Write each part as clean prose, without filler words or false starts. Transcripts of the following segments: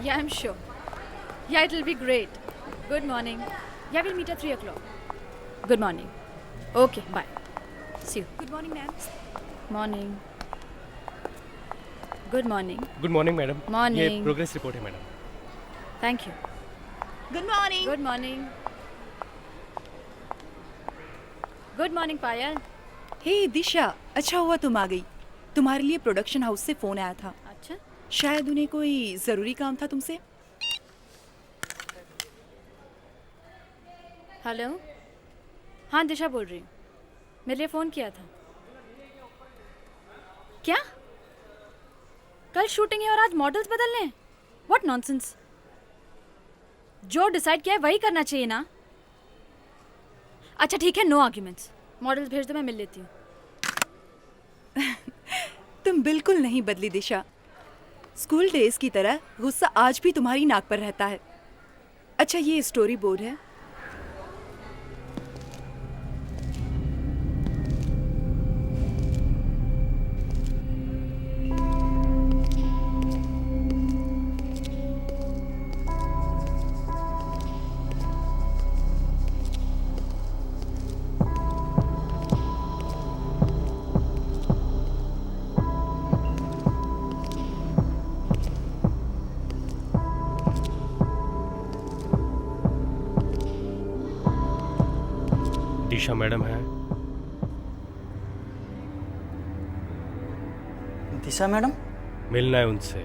Yeah, I'm sure. Yeah, it'll be great. Good morning. Yeah, we'll meet at 3 o'clock. Good morning. Okay, bye. See you. Good morning ma'am. Morning. Good morning. Good morning madam. Morning. ये progress report है madam. Thank you. Good morning. Good morning. Good morning, Payal. हे दिशा, अच्छा हुआ तुम आ गई. तुम्हारे लिए production house से phone आया था. अच्छा. शायद उन्हें कोई जरूरी काम था तुमसे. हेलो. हाँ, दिशा बोल रही हूँ. मेरे लिए फ़ोन किया था. क्या? कल शूटिंग है और आज मॉडल्स बदलने हैं? What nonsense. जो डिसाइड किया है वही करना चाहिए ना. अच्छा ठीक है, नो आर्ग्यूमेंट्स. मॉडल्स भेज दो, मैं मिल लेती हूँ. तुम बिल्कुल नहीं बदली दिशा. स्कूल डेज की तरह गुस्सा आज भी तुम्हारी नाक पर रहता है. अच्छा, ये स्टोरी बोर्ड है. दिशा मैडम है. दिशा मैडम, मिलना है उनसे.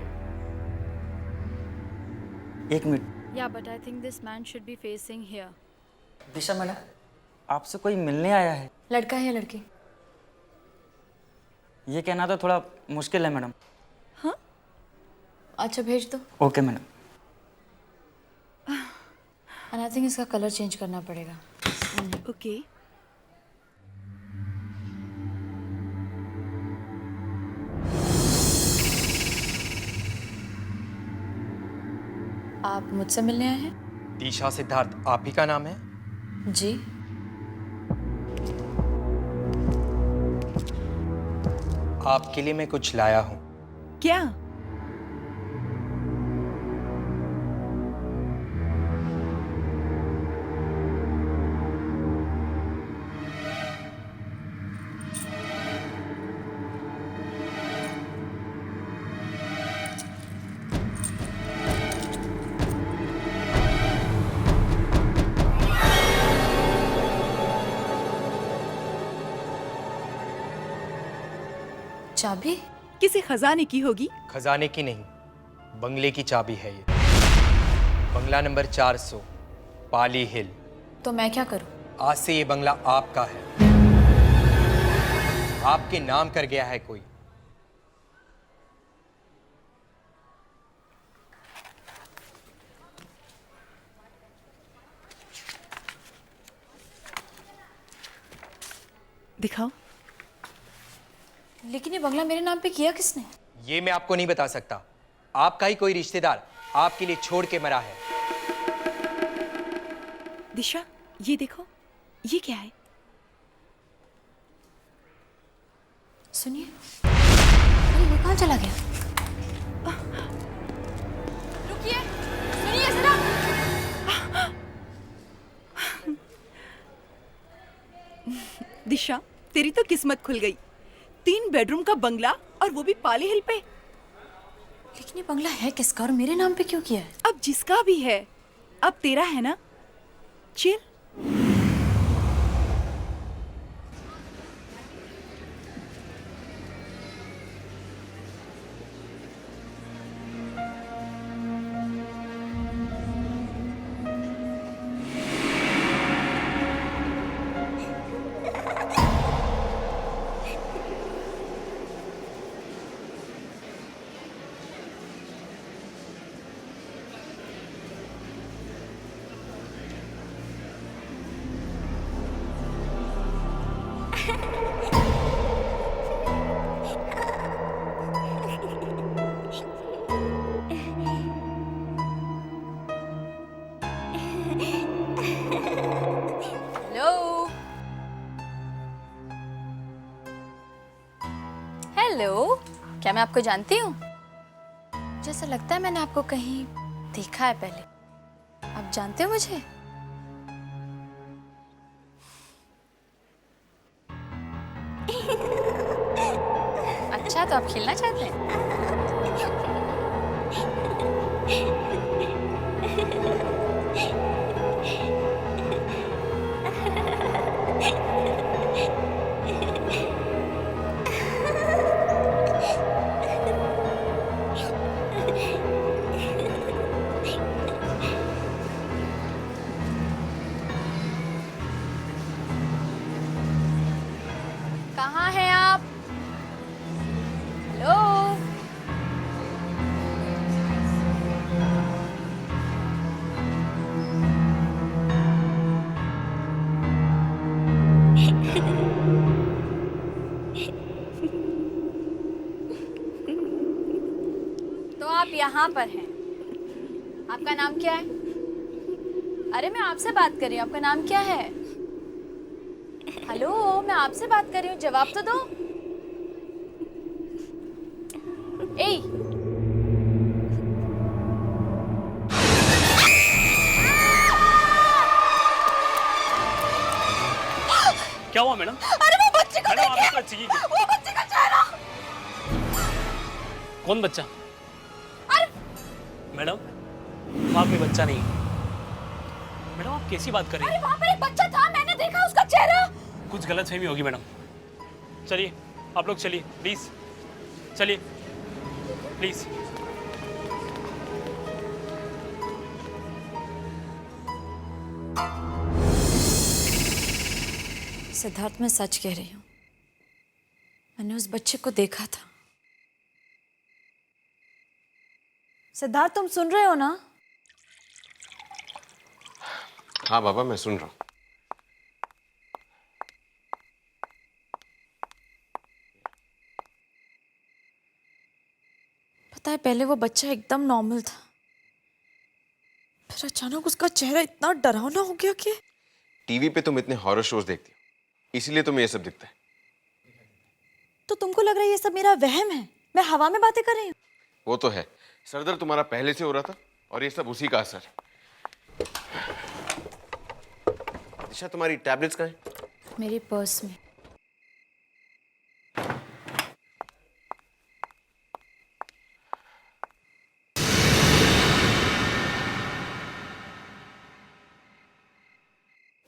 एक minute. Yeah, but I think this man should be facing here. Disha madam, आपसे कोई मिलने आया है. लड़का है या लड़की? ये कहना तो थोड़ा मुश्किल है मैडम. अच्छा, भेज दो. Okay madam. And I think इसका कलर चेंज करना पड़ेगा. ओके. आप मुझसे मिलने आए हैं? दिशा सिद्धार्थ आप ही का नाम है? जी. आपके लिए मैं कुछ लाया हूँ. क्या? चाबी? किसी खजाने की होगी. खजाने की नहीं, बंगले की चाबी है ये. बंगला नंबर 400, पाली हिल. तो मैं क्या करूं? आज से ये बंगला आपका है. आपके नाम कर गया है कोई. दिखाओ. लेकिन ये बंगला मेरे नाम पे किया किसने? ये मैं आपको नहीं बता सकता. आपका ही कोई रिश्तेदार आपके लिए छोड़ के मरा है. दिशा, ये देखो. ये क्या है? सुनिए. अरे ये कहाँ चला गया? रुकिए, सुनिए जरा. दिशा, तेरी तो किस्मत खुल गई. 3 बेडरूम का बंगला, और वो भी पाली हिल पे. लेकिन ये बंगला है किसका और मेरे नाम पे क्यों किया है? अब जिसका भी है, अब तेरा है ना. चिल. हेलो, क्या मैं आपको जानती हूँ? जैसा लगता है मैंने आपको कहीं देखा है पहले। आप जानते हो मुझे? अच्छा, तो आप खेलना चाहते हैं? कहाँ हैं आप? हेलो? तो आप यहाँ पर हैं। आपका नाम क्या है? अरे मैं आपसे बात कर रही हूँ, आपका नाम क्या है? हेलो, मैं आपसे बात कर रही हूँ, जवाब तो दो। ए, क्या हुआ मैडम? अरे वो बच्चे को मैडम, देखिए, आपको चाहिए क्या? वो बच्चे का चेहरा। कौन बच्चा? अरे मैडम, वहाँ कोई बच्चा नहीं है। मैडम, आप कैसी बात कर रही अरे हैं? वहाँ पर एक बच्चा था, मैंने देखा उसका चेहरा। कुछ गलतफहमी होगी मैडम। चलिए, आप लोग चलिए, प्लीज चलिए, प्लीज। सिद्धार्थ, मैं सच कह रही हूँ, मैंने उस बच्चे को देखा था। सिद्धार्थ, तुम सुन रहे हो ना? हाँ बाबा, मैं सुन रहा हूँ। पता है, पहले वो बच्चा एकदम नॉर्मल था, फिर अचानक उसका चेहरा इतना डरावना हो गया कि टीवी पे तुम इतने हॉरर शोज देखती हो, इसीलिए तुम्हें ये सब दिखता है। तो तुमको लग रहा है ये सब मेरा वहम है, मैं हवा में बातें कर रही हूँ? वो तो है, सरदर्द तुम्हारा पहले से हो रहा था और ये सब उसी का असर है। दिशा, तुम्हारी टैबलेट्स कहाँ हैं? मेरे पर्स में।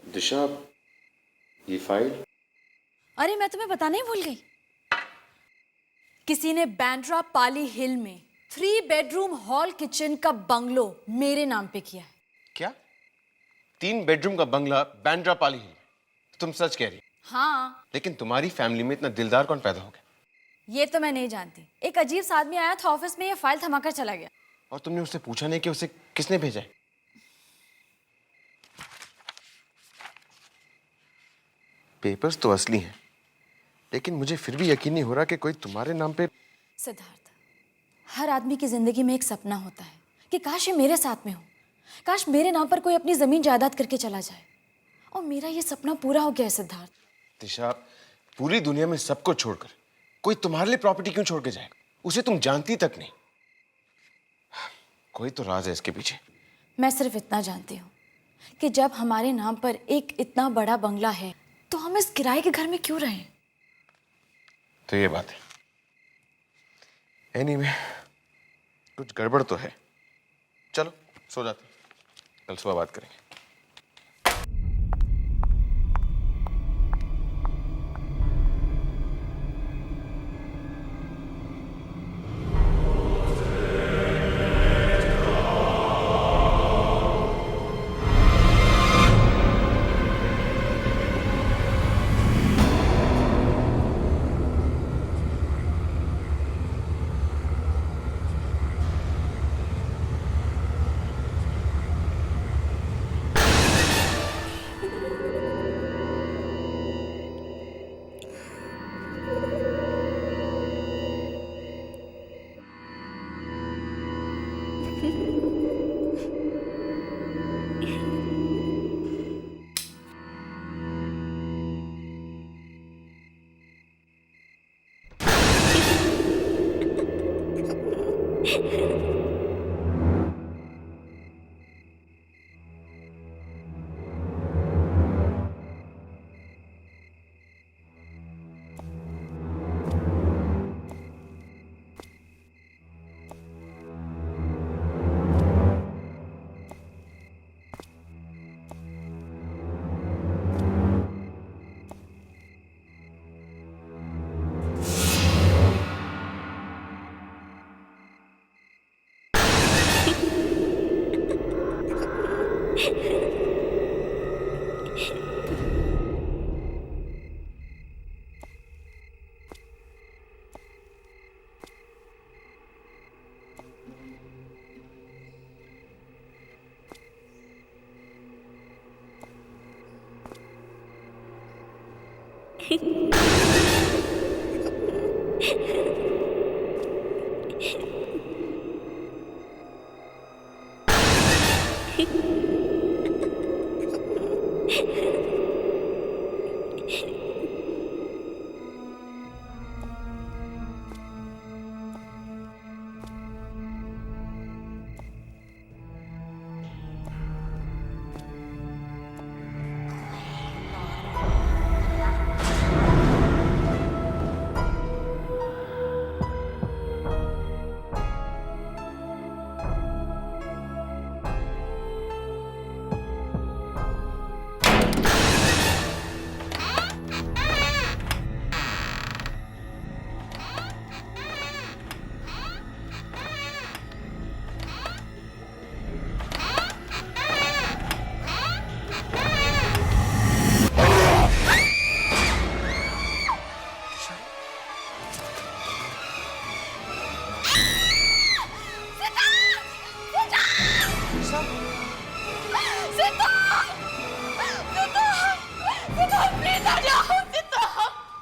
दिशा, ये फाइल? अरे मैं तुम्हें बताने ही भूल गई, किसी ने बैंड्रा पाली हिल में 3 बेडरूम हॉल किचन का बंगलो मेरे नाम पे किया है। क्या 3 बेडरूम का बंगला बैंड्रा पाली हिल में? तुम सच कह रही हो? हाँ, लेकिन तुम्हारी फैमिली में इतना दिलदार कौन पैदा हो गया? ये तो मैं नहीं जानती। एक अजीब सा आदमी आया था ऑफिस में, ये फाइल थमाकर चला गया। और तुमने उससे पूछा नहीं कि उसे किसने भेजा है? पेपर्स तो असली हैं, लेकिन मुझे फिर भी यकीन नहीं हो रहा कि कोई तुम्हारे नाम पे। सिद्धार्थ, हर आदमी की जिंदगी में एक सपना होता है कि काश ये मेरे साथ में हो, काश मेरे नाम पर कोई अपनी जमीन जायदाद करके चला जाए, और मेरा ये सपना पूरा हो गया है। सिद्धार्थ, दिशा, पूरी दुनिया में सबको छोड़कर कोई तुम्हारे लिए प्रॉपर्टी क्यों छोड़ के जाएगा? उसे तुम जानती तक नहीं। कोई तो राज है इसके पीछे। मैं सिर्फ इतना जानती हूँ कि जब हमारे नाम पर एक इतना बड़ा बंगला है तो हम इस किराए के घर में क्यों रहें? तो ये बात है। एनीवे, कुछ गड़बड़ तो है। चलो सो जाते हैं, कल सुबह बात करेंगे।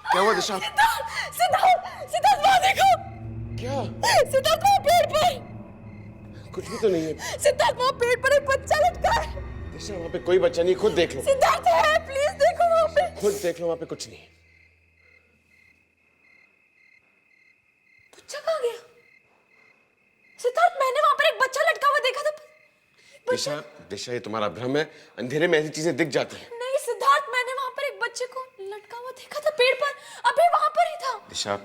क्या हुआ दिशा? सिद्धार्थ वहाँ देखो। क्या? सिद्धार्थ वहाँ पेड़ पर। कुछ भी तो नहीं है। सिद्धार्थ वहाँ पेड़ पर एक बच्चा लटका है। दिशा वहाँ पे कोई बच्चा नहीं, खुद देख लो। सिद्धार्थ है, प्लीज देखो वहाँ पे। खुद देख लो, वहाँ पे कुछ नहीं है। बच्चा कहाँ गया? सिद्धार्थ मैंने वहाँ पर एक बच्चा लटका हुआ देखा था। दिशा, दिशा ये तुम्हारा भ्रम है, अंधेरे में ऐसी चीजें दिख जाती हैं। नहीं सिद्धार्थ, मैंने वहाँ पर एक बच्चे को लटका हुआ देखा था पेड़ पर, अभी वहाँ पर ही था। दिशा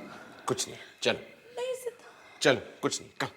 कुछ नहीं, चलो। नहीं सिद्धार्थ। चलो, कुछ नहीं, कम।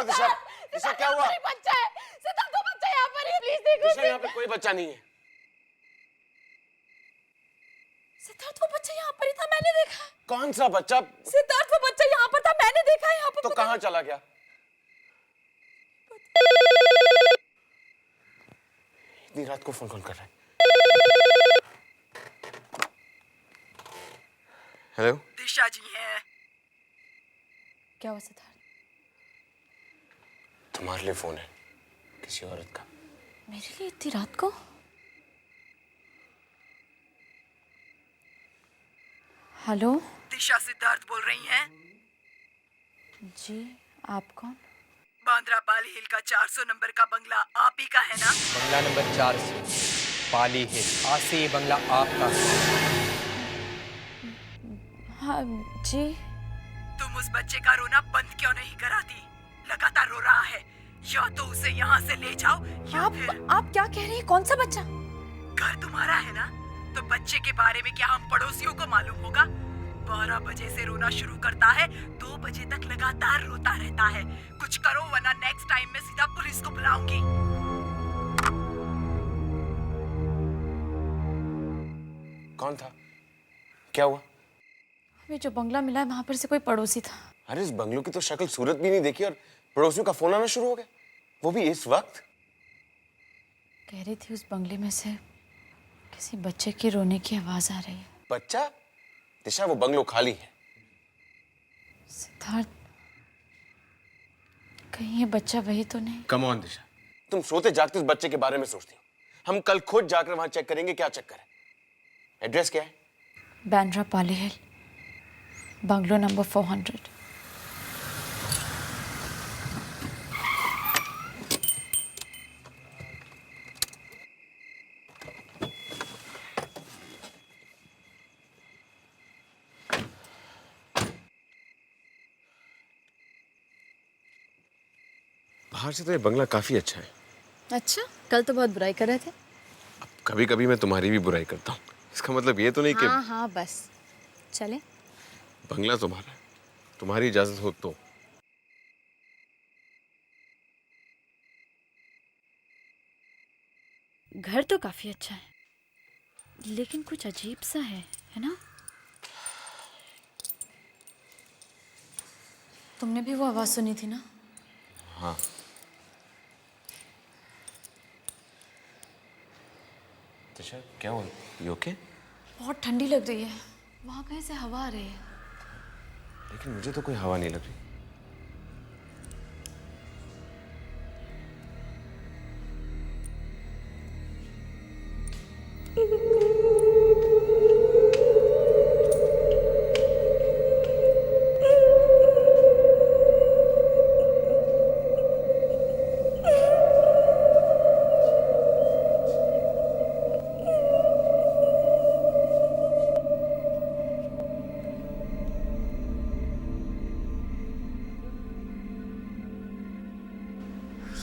दिशा, दिशा क्या हुआ? बच्चा है सिद्धार्थ, वो बच्चा यहाँ पर है, प्लीज देखो। दिशा यहाँ पे कोई बच्चा नहीं है। सिद्धार्थ वो बच्चा यहाँ पर ही था, मैंने देखा। कौन सा बच्चा? सिद्धार्थ वो बच्चा यहाँ पर था, मैंने देखा है यहाँ पर। तो कहाँ चला गया? इतनी रात को फोन कौन कर रहा है? हेलो, दिशा जी हैं। क्या हुआ सिद्धार्थ? तुम्हारे लिए फोन है, किसी औरत का। मेरे लिए इतनी रात को? हेलो दिशा सिद्धार्थ बोल रही हैं? जी, आप कौन? बांद्रा पाल हिल का 400 नंबर का बंगला आप ही का है ना? बंगला नंबर 400 पाली हिल। आज से ये बंगला आपका है। हाँ जी। तुम उस बच्चे का रोना बंद क्यों नहीं कराती? लगातार रो रहा है। या तो उसे यहाँ से ले जाओ या फिर... आप क्या कह रही हैं? कौन सा बच्चा? घर तुम्हारा है ना, तो बच्चे के बारे में क्या हम पड़ोसियों को मालूम होगा? 12 बजे से रोना शुरू करता है, 2 बजे तक लगातार रोता रहता है। कुछ करो वरना नेक्स्ट टाइम मैं सीधा पुलिस को बुलाऊंगी। कौन था? क्या हुआ? हमें जो बंगला मिला है वहां पर से कोई पड़ोसी था। अरे इस बंगलों की तो शक्ल सूरत भी नहीं देखी और पड़ोसियों का फोन आना शुरू हो गया, वो भी इस वक्त। कह रही थी उस बंगले में से किसी बच्चे के रोने की आवाज आ रही है। बच्चा? दिशा वो बंगलो खाली है। सिद्धार्थ, कहीं ये बच्चा वही तो नहीं? कम ऑन दिशा, तुम सोते जागते उस बच्चे के बारे में सोचती हो। हम कल खुद जाकर वहां चेक करेंगे क्या चक्कर है। एड्रेस क्या है? बांद्रा पाली हिल, बंगलो नंबर 400। बाहर से तो ये बंगला काफी अच्छा है। अच्छा, कल तो बहुत बुराई कर रहे थे। कभी कभी मैं तुम्हारी भी बुराई करता हूँ, इसका मतलब ये तो नहीं कि हाँ हाँ बस चले। बंगला तुम्हारा है, तुम्हारी इजाजत हो तो। घर तो काफी अच्छा है, लेकिन कुछ अजीब सा है ना? तुमने भी वो आवाज सुनी थी ना? हाँ। दिशा क्या हुआ? You okay? बहुत ठंडी लग रही है, वहां कहीं से हवा आ रही है। लेकिन मुझे तो कोई हवा नहीं लग रही।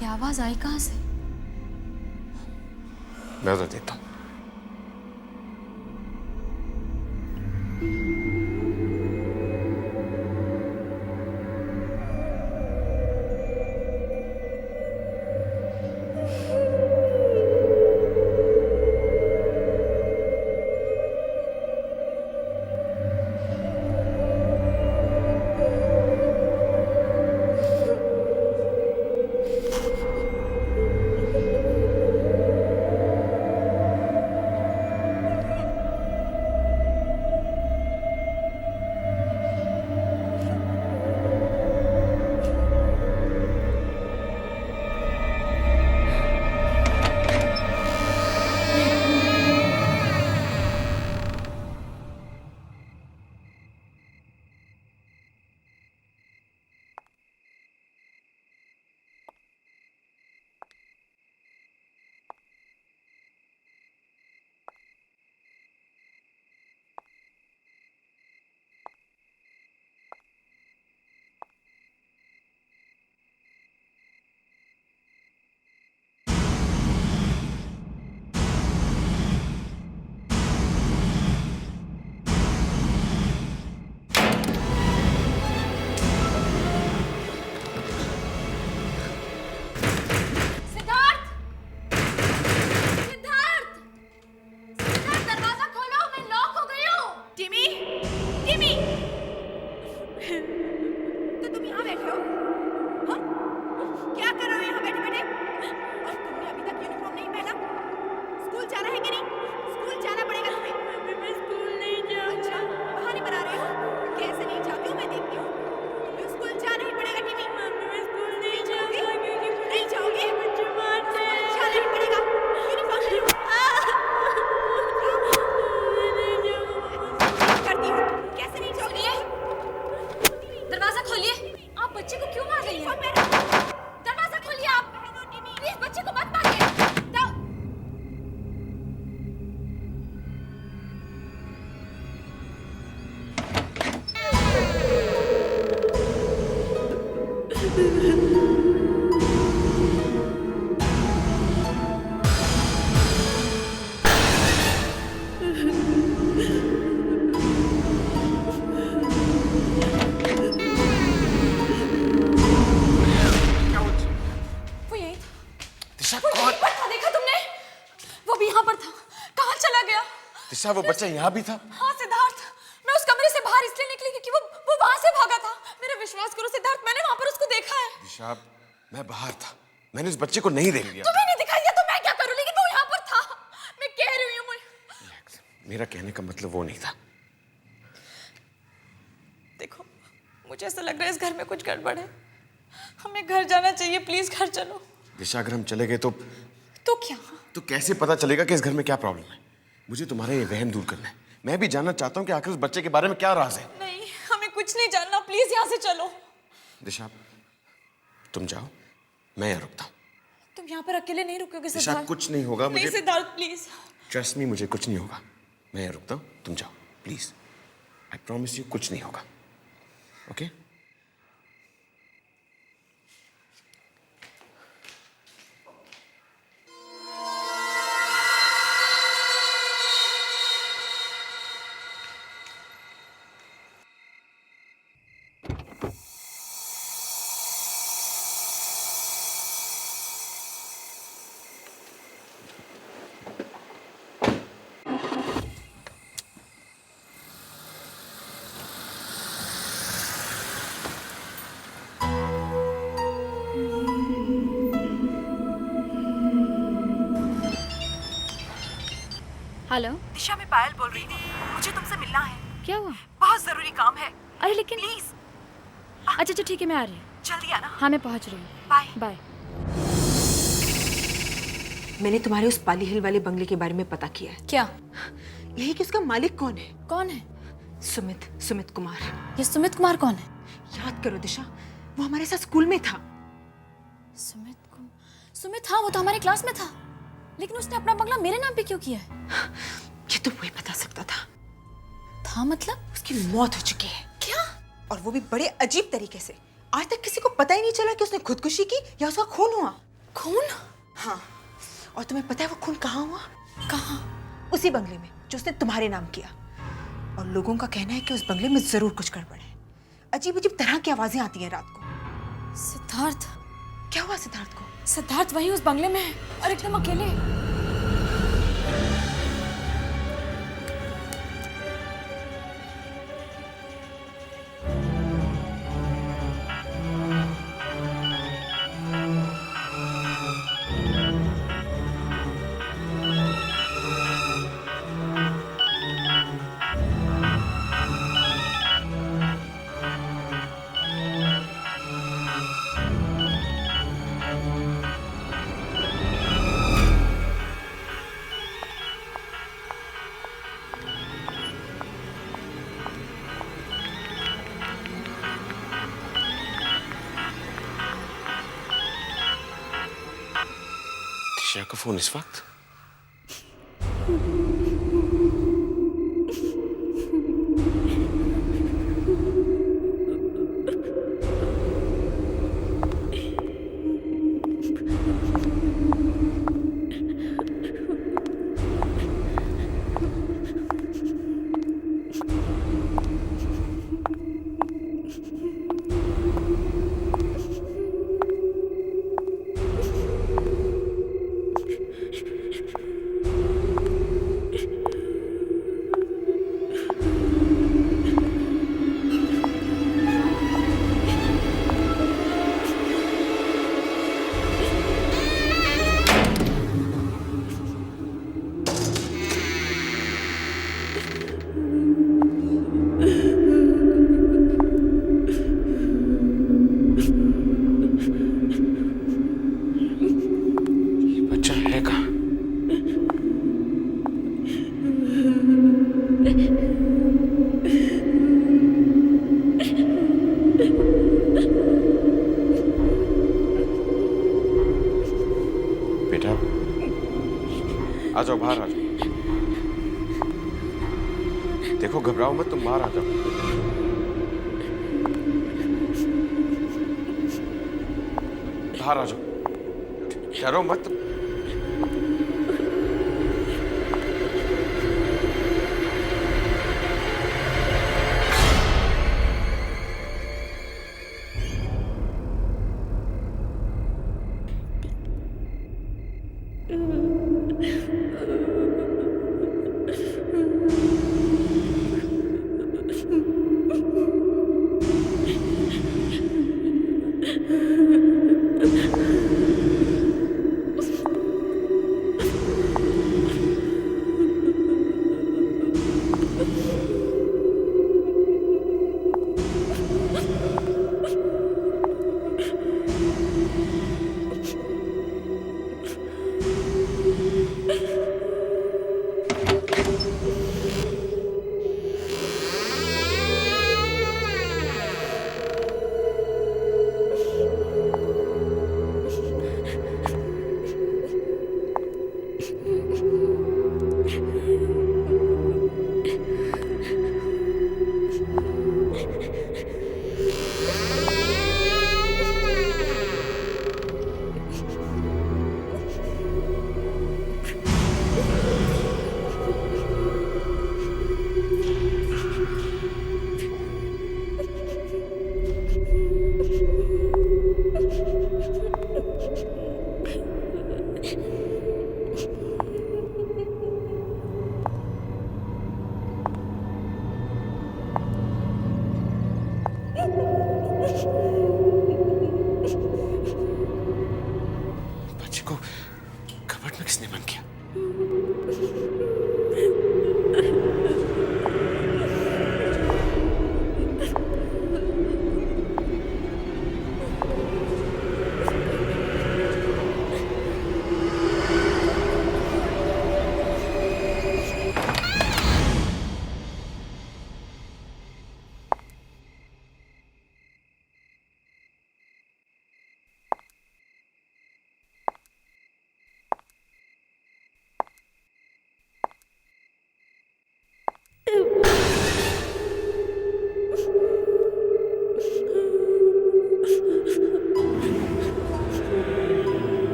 ये आवाज आई कहाँ से? मैं उधर देता हूँ। दिशा वो बच्चा यहाँ भी था? हाँ सिद्धार्थ, मैं उस कमरे से बाहर इसलिए निकली क्योंकि वो वहां से भागा था। मेरा विश्वास करो सिद्धार्थ, मैंने वहां पर उसको देखा है। दिशा मैं बाहर था, मैंने उस बच्चे को नहीं देख लिया। तुम्हें नहीं दिखाई दिया तो मैं क्या करूं, लेकिन वो यहाँ पर था। मैं कह रही हूँ मेरा कहने का मतलब वो नहीं था। देखो, मुझे ऐसा लग रहा है इस घर में कुछ गड़बड़ है। हमें घर जाना चाहिए, प्लीज घर चलो। दिशा अगर हम चले गए तो क्या? तो कैसे पता चलेगा कि इस घर में क्या प्रॉब्लम है? मुझे तुम्हारा ये वहम दूर करना है। मैं भी जानना चाहता हूँ कि आखिर उस बच्चे के बारे में क्या राज है। नहीं, हमें कुछ नहीं जानना, प्लीज यहाँ से चलो। दिशा तुम जाओ, मैं यहाँ रुकता हूँ। तुम यहाँ पर अकेले नहीं रुकोगे दिशा सिद्धार्थ? कुछ नहीं होगा मुझे। नहीं सिद्धार्थ प्लीज। ट्रस्ट मी, मुझे कुछ नहीं होगा। मैं यहाँ रुकता हूँ, तुम जाओ प्लीज। आई प्रॉमिस यू कुछ नहीं होगा। ओके? हेलो, दिशा, मैं पायल बोल रही हूँ। मुझे तुमसे मिलना है, क्या हुआ? बहुत जरूरी काम है। अरे लेकिन प्लीज अच्छा ठीक है, मैं आ रही हूँ। जल्दी आना। हाँ मैं पहुँच रही हूँ। बाय। बाय। मैंने तुम्हारे उस पाली हिल वाले बंगले के बारे में पता किया है। क्या? यही कि उसका मालिक कौन है? कौन है? सुमित कुमार। ये सुमित कुमार कौन है? याद करो दिशा, वो हमारे साथ स्कूल में था। सुमित, हाँ वो तो हमारे क्लास में था, लेकिन उसने अपना बंगला मेरे नाम पे क्यों किया है? ये तो वही बता सकता था। मतलब उसकी मौत हो चुकी है। क्या? और वो भी बड़े अजीब तरीके से। आज तक किसी को पता ही नहीं चला कि उसने खुदकुशी की या उसका खून हुआ। खून? हाँ, और तुम्हें पता है वो खून कहाँ हुआ? कहाँ? उसी बंगले में जो उसने तुम्हारे नाम किया। और लोगों का कहना है कि उस बंगले में जरूर कुछ गड़बड़ है। अजीब अजीब तरह की आवाजें आती हैं रात को। सिद्धार्थ? क्या हुआ सिद्धार्थ को? सिद्धार्थ वही उस बंगले में है और एकदम अकेले। दिशा का फोन इस वक्त? बच्चा है कहाँ? बेटा आ जाओ, बाहर आ जाओ। देखो घबराओ मत, तुम बाहर आ जाओ। बाहर आ जाओ, डरो मत।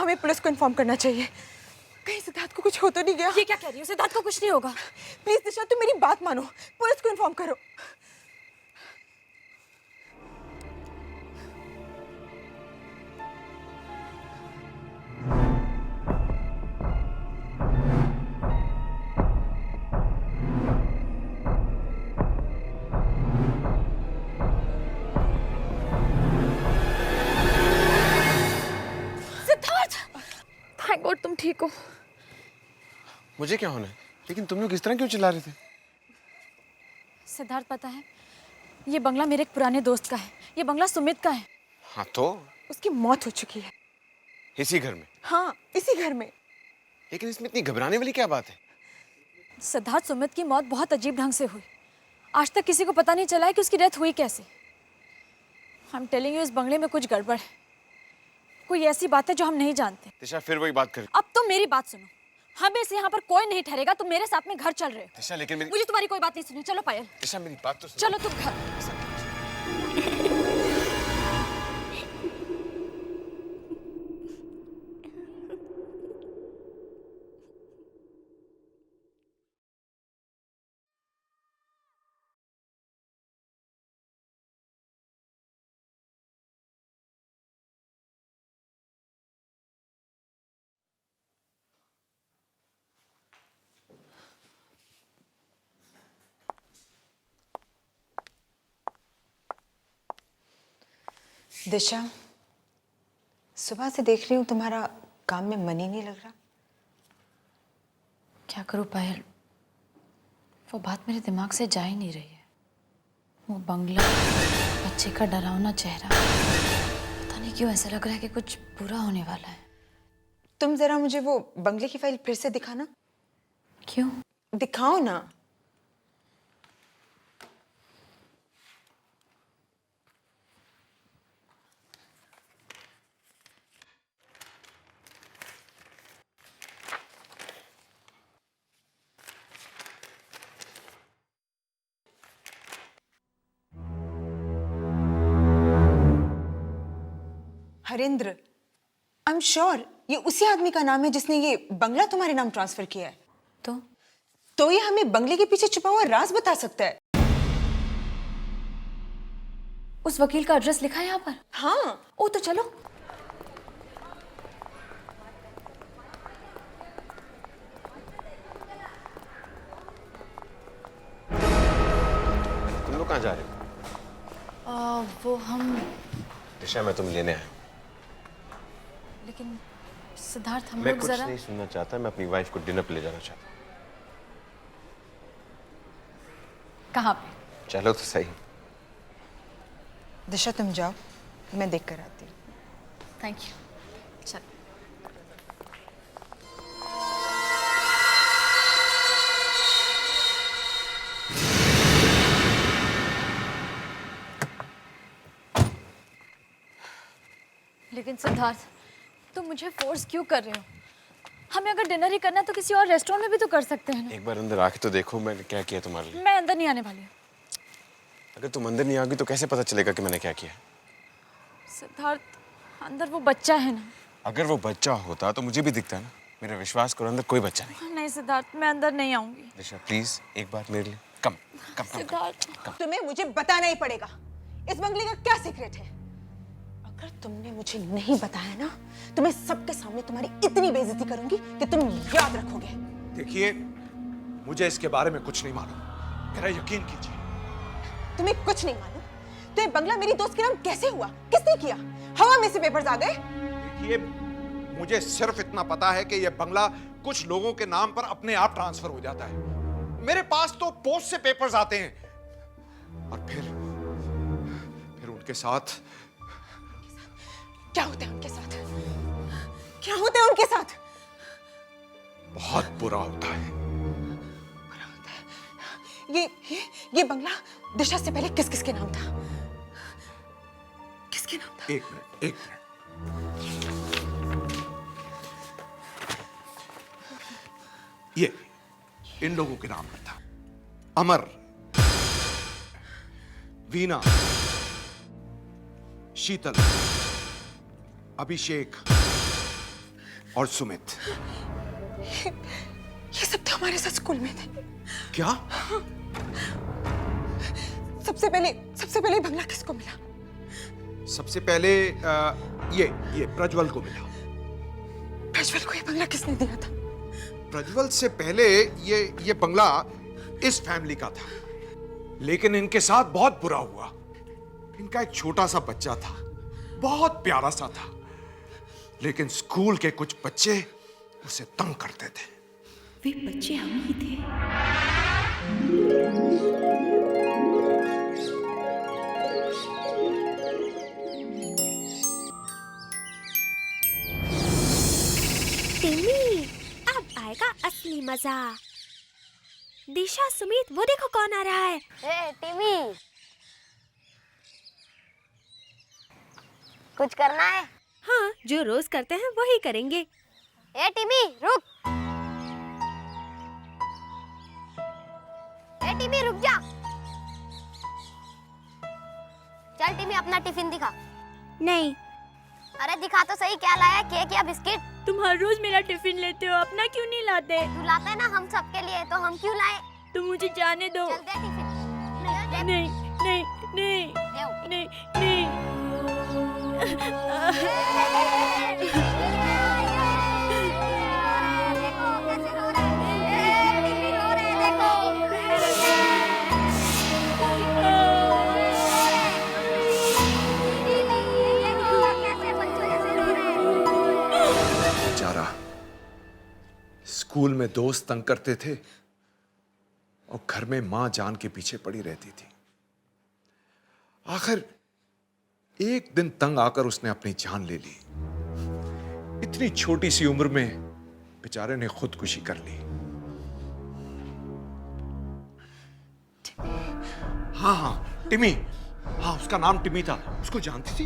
हमें पुलिस को इन्फॉर्म करना चाहिए। कहीं सिद्धार्थ को कुछ हो तो नहीं गया? ये क्या कह रही हो? सिद्धार्थ को कुछ नहीं होगा। प्लीज दिशा, तुम मेरी बात मानो, पुलिस को इन्फॉर्म करो। थैंक गॉड तुम ठीक हो। मुझे क्या होना है? लेकिन तुम लोग इस तरह क्यों चिल्ला रहे थे? सिद्धार्थ पता है, ये बंगला मेरे एक पुराने दोस्त का है। ये बंगला सुमित का है। हाँ तो उसकी मौत हो चुकी है। इसी घर में? हाँ, इसी घर में। लेकिन इसमें इतनी घबराने वाली क्या बात है? सिद्धार्थ सुमित की मौत बहुत अजीब ढंग से हुई। आज तक किसी को पता नहीं चला है कि उसकी डेथ हुई कैसे। आई एम टेलिंग यू, इस बंगले में कुछ गड़बड़ है। कोई ऐसी बात है जो हम नहीं जानते। दिशा फिर वही बात कर। अब तो मेरी बात सुनो, हमें से यहाँ पर कोई नहीं ठहरेगा। तुम मेरे साथ में घर चल रहे हो। दिशा लेकिन मेरी मुझे तुम्हारी कोई बात नहीं सुनी। चलो पायल, दिशा मेरी बात तो सुनो। चलो तुम घर। दिशा, सुबह से देख रही हूँ तुम्हारा काम में मन ही नहीं लग रहा। क्या करूँ पायल, वो बात मेरे दिमाग से जा ही नहीं रही है। वो बंगला, बच्चे का डरावना चेहरा, पता नहीं क्यों ऐसा लग रहा है कि कुछ बुरा होने वाला है। तुम जरा मुझे वो बंगले की फाइल फिर से दिखाना। क्यों? दिखाओ ना। हरेंद्र, आई एम श्योर ये उसी आदमी का नाम है जिसने ये बंगला तुम्हारे नाम ट्रांसफर किया है। तो ये हमें बंगले के पीछे छुपा हुआ राज बता सकता है। उस वकील का एड्रेस लिखा है यहाँ पर? हाँ। ओ तो चलो। तुम लोग कहाँ जा रहे हो? वो हम, दिशा मैं तुम लेने आया। लेकिन सिद्धार्थ हम मैं लोग कुछ जरा। नहीं सुनना चाहता। मैं अपनी वाइफ को डिनर पे ले जाना चाहता हूँ। कहाँ पे? चलो तो सही। दिशा तुम जाओ, मैं देख कर आती हूँ। Thank you. चल। लेकिन सिद्धार्थ, तुम मुझे फोर्स क्यों कर रहे हो? हमें अगर डिनर ही करना है तो किसी और रेस्टोरेंट में भी तो कर सकते हैं ना। एक बार अंदर आके तो देखो मैंने क्या किया तुम्हारे लिए। मैं अंदर नहीं आने वाली हूँ। अगर तुम अंदर नहीं आओगी तो कैसे पता चलेगा कि मैंने क्या किया? सिद्धार्थ, अंदर वो बच्चा है ना। अगर वो बच्चा होता तो मुझे भी दिखता ना। मेरा विश्वास करो, अंदर कोई बच्चा नहीं। नहीं सिद्धार्थ, मैं अंदर नहीं आऊंगी। दिशा प्लीज एक बार मेरे लिए कम कम कम, सिद्धार्थ, तुम्हें मुझे बताना ही पड़ेगा इस बंगले का क्या सीक्रेट है। अगर तुमने मुझे नहीं बताया ना तो मैं सबके सामने तुम्हारी इतनी बेइज्जती करूंगी कि तुम याद रखोगे। देखिए, मुझे इसके बारे में कुछ नहीं मालूम। मेरा यकीन कीजिए। तुम्हें कुछ नहीं मालूम? तो ये बंगला मेरी दोस्त के नाम कैसे हुआ? किसने किया? हवा में से पेपर्स आ गए? देखिए, मुझे सिर्फ इतना पता है कि यह बंगला कुछ लोगों के नाम पर अपने आप ट्रांसफर हो जाता है। मेरे पास तो पोस्ट से पेपर्स आते हैं और फिर उनके साथ क्या होता है उनके साथ? क्या होता है उनके साथ? बहुत बुरा होता है। ये बंगला दिशा से पहले किस किस के नाम था? किसके नाम था? एक मिनट। ये इन लोगों के नाम पर था। अमर, वीना, शीतल, अभिषेक, और सुमित। ये सब तो हमारे साथ स्कूल में थे। क्या? सबसे पहले बंगला किसको मिला? सबसे पहले ये प्रज्वल को मिला। प्रज्वल को ये बंगला किसने दिया था? प्रज्वल से पहले ये बंगला इस फैमिली का था, लेकिन इनके साथ बहुत बुरा हुआ। इनका एक छोटा सा बच्चा था, बहुत प्यारा सा था, लेकिन स्कूल के कुछ बच्चे उसे तंग करते थे। वे बच्चे हम ही थे। टिमी, अब आएगा असली मजा। दिशा, सुमित, वो देखो कौन आ रहा है। टिमी, कुछ करना है? हाँ, जो रोज करते हैं वही करेंगे। टिमी, रुक। टिमी, रुक जा। चल टिमी, अपना टिफिन दिखा। नहीं। अरे दिखा तो सही, क्या लाया? केक या बिस्किट? तुम हर रोज मेरा टिफिन लेते हो, अपना क्यों नहीं लाते? तू लाता है ना हम सबके लिए, तो हम क्यों लाए? तुम मुझे जाने दो। चल दे टिफिन। नहीं नहीं नहीं नहीं नहीं नहीं। देखो कैसे रो रहे हैं। टिमी रो रहे हैं, देखो। देखो कैसे बच्चों जैसे रो रहे हैं। बेचारा, स्कूल में दोस्त तंग करते थे और घर में मां जान के पीछे पड़ी रहती थी। आखिर एक दिन तंग आकर उसने अपनी जान ले ली। इतनी छोटी सी उम्र में बेचारे ने खुदकुशी कर ली। हाँ, टिमी। हाँ, उसका नाम टिमी था। उसको जानती थी?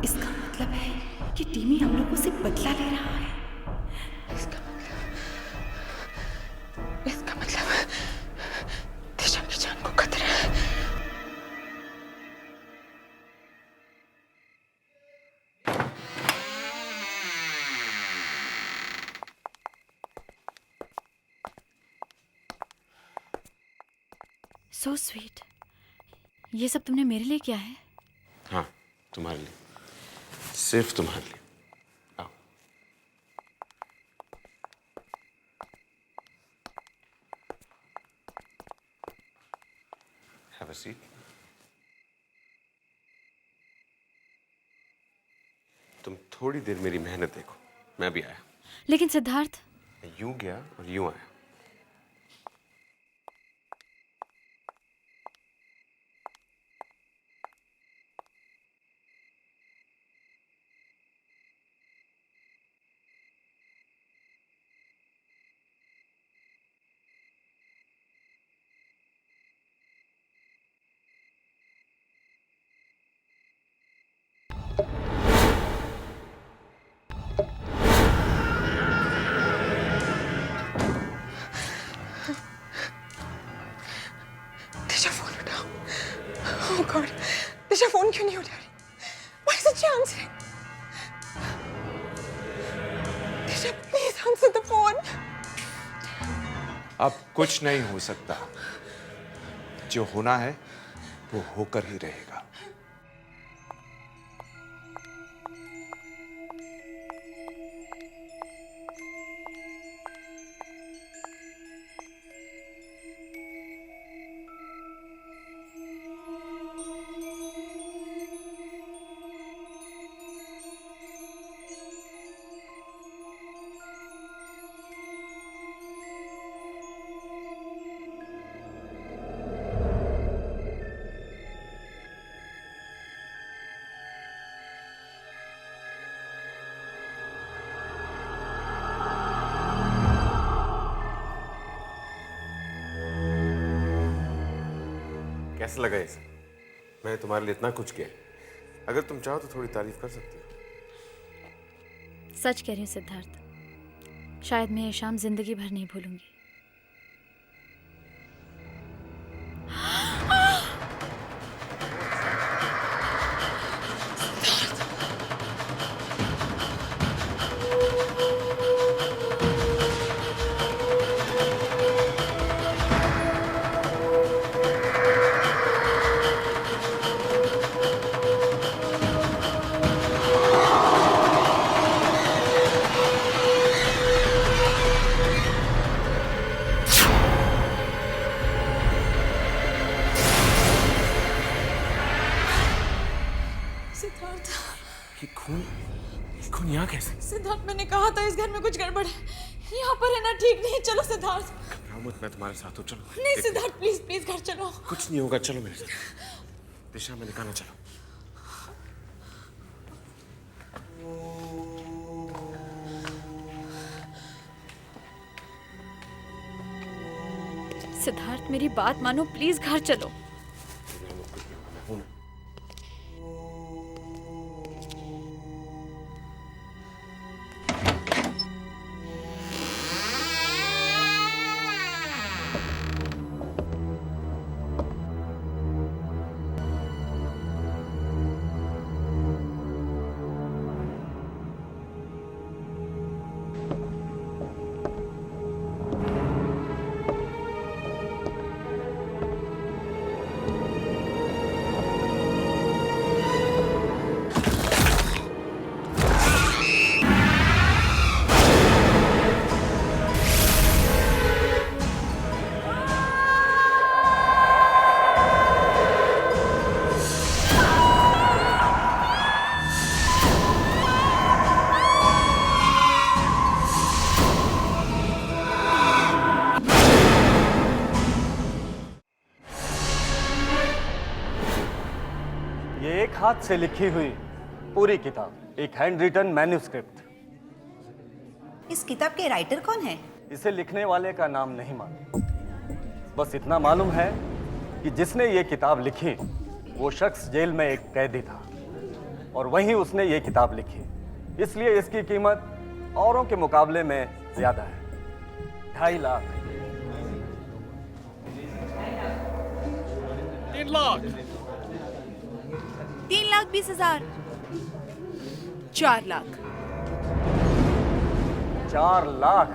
इसका मतलब है कि टिमी हम लोगों से बदला ले रहा है। इसका मतलब दिशा की जान को खतरा है। So sweet. ये सब तुमने मेरे लिए किया है? हाँ, तुम्हारे लिए, सिर्फ तुम्हारे लिए। आओ। Have a seat. तुम थोड़ी देर मेरी मेहनत देखो, मैं भी आया। लेकिन सिद्धार्थ, मैं यूं गया और यूं आया। दिशा फोन उठाओ। Oh God, दिशा फोन क्यों नहीं उठा रही? Why isn't she answering? Disha, please answer the phone. अब कुछ नहीं हो सकता। जो होना है वो होकर ही रहेगा। कैसा लगा इसे? मैंने तुम्हारे लिए इतना कुछ किया। अगर तुम चाहो तो थोड़ी तारीफ कर सकती हो। सच कह रही हूँ सिद्धार्थ, शायद मैं ये शाम जिंदगी भर नहीं भूलूंगी। ये खून यहाँ कैसे? सिद्धार्थ, मैंने कहा था इस घर में कुछ गड़बड़ है। यहाँ पर रहना ठीक नहीं। चलो सिद्धार्थ। घबराओ मत, मैं तुम्हारे साथ हूँ, चलो। नहीं सिद्धार्थ, प्लीज प्लीज घर चलो। कुछ नहीं होगा, चलो मेरे साथ। दिशा, मैंने कहा ना, चलो। सिद्धार्थ मेरी बात मानो, प्लीज घर चलो। ये एक हाथ से लिखी हुई पूरी किताब, एक हैंड रिटन मैन्यूस्क्रिप्ट। इस किताब के राइटर कौन है? इसे लिखने वाले का नाम नहीं मालूम, बस इतना मालूम है कि जिसने ये किताब लिखी वो शख्स जेल में एक कैदी था और वहीं उसने ये किताब लिखी, इसलिए इसकी कीमत औरों के मुकाबले में ज्यादा है। 2.5 lakh. 3 lakh. 3,20,000। 4 lakh. 4 lakh.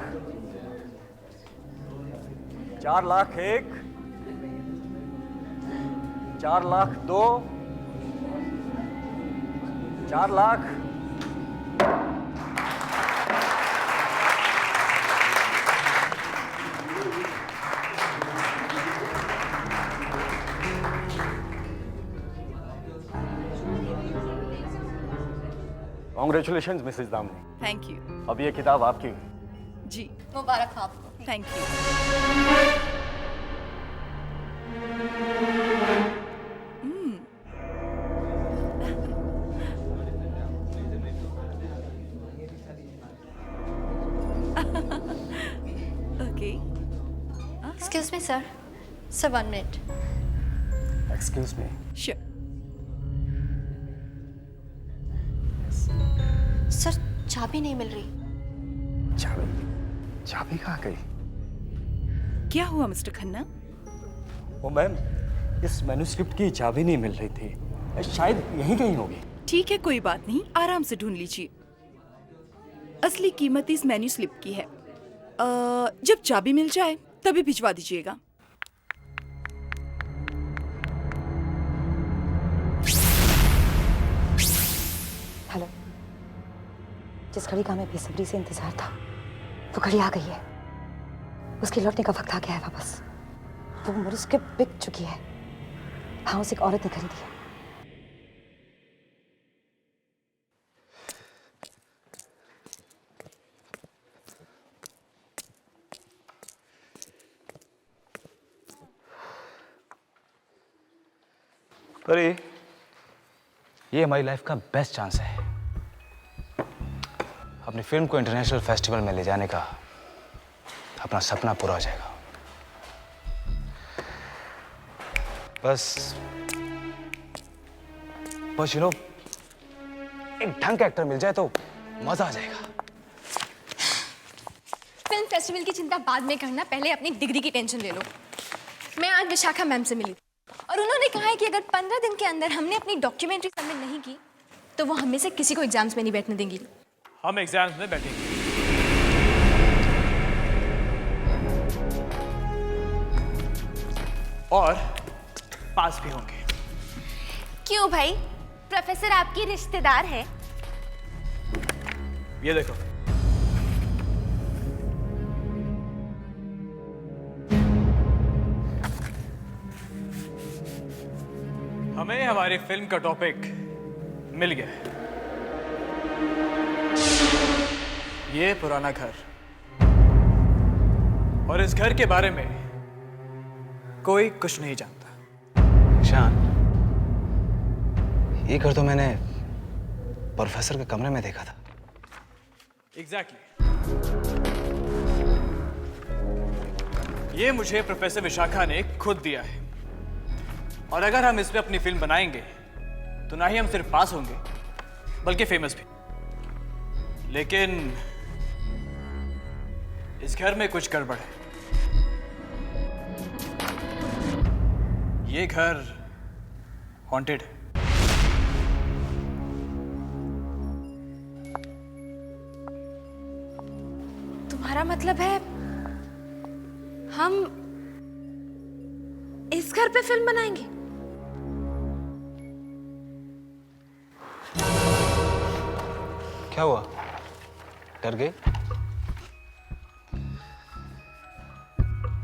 4 lakh 1, 4 lakh 2, 4 lakh. Congratulations, Mrs Damini. Thank you. अब ये किताब आपकी हुई। जी मुबारक हो आपको। Thank you. Okay. Excuse me sir, 1 minute. Excuse me. Sure. Sir चाबी नहीं मिल रही। चाबी कहाँ गई? क्या हुआ मिस्टर खन्ना? ओ मैम, इस मैन्यूस्क्रिप्ट की चाबी नहीं मिल रही थी, शायद यहीं कहीं होगी। ठीक है, कोई बात नहीं, आराम से ढूंढ लीजिए। असली कीमत इस मेन्यू स्लिप की है। जब चाबी मिल जाए तभी भिजवा दीजिएगा। हेलो, जिस घड़ी का हमें बेसब्री से इंतजार था वो घड़ी आ गई है। उसके लौटने का वक्त आ गया है वापस। वो मैन्यूस्क्रिप्ट बिक चुकी है। हाँ, उसे एक औरत ने खरीदी है। अरे ये हमारी लाइफ का बेस्ट चांस है अपनी फिल्म को इंटरनेशनल फेस्टिवल में ले जाने का। अपना सपना पूरा हो जाएगा। बस यू नो, एक ढंग का एक्टर मिल जाए तो मजा आ जाएगा। फिल्म फेस्टिवल की चिंता बाद में करना, पहले अपनी डिग्री की टेंशन ले लो। मैं आज विशाखा मैम से मिली और उन्होंने कहा है कि अगर 15 दिन के अंदर हमने अपनी डॉक्यूमेंट्री सबमिट नहीं की तो वो हमें से किसी को एग्जाम्स में नहीं बैठने देंगी। हम एग्जाम्स में बैठेंगे। और पास भी होंगे। क्यों भाई, प्रोफेसर आपकी रिश्तेदार है? ये देखो, हमें हमारी फिल्म का टॉपिक मिल गया है। ये पुराना घर और इस घर के बारे में कोई कुछ नहीं जानता। ईशान, ये घर तो मैंने प्रोफेसर के कमरे में देखा था। एग्जैक्टली। ये मुझे प्रोफेसर विशाखा ने खुद दिया है और अगर हम इस पे अपनी फिल्म बनाएंगे तो ना ही हम सिर्फ पास होंगे बल्कि फेमस भी। लेकिन इस घर में कुछ गड़बड़ है। ये घर हॉन्टेड है। तुम्हारा मतलब है हम इस घर पे फिल्म बनाएंगे? क्या हुआ? डर गई?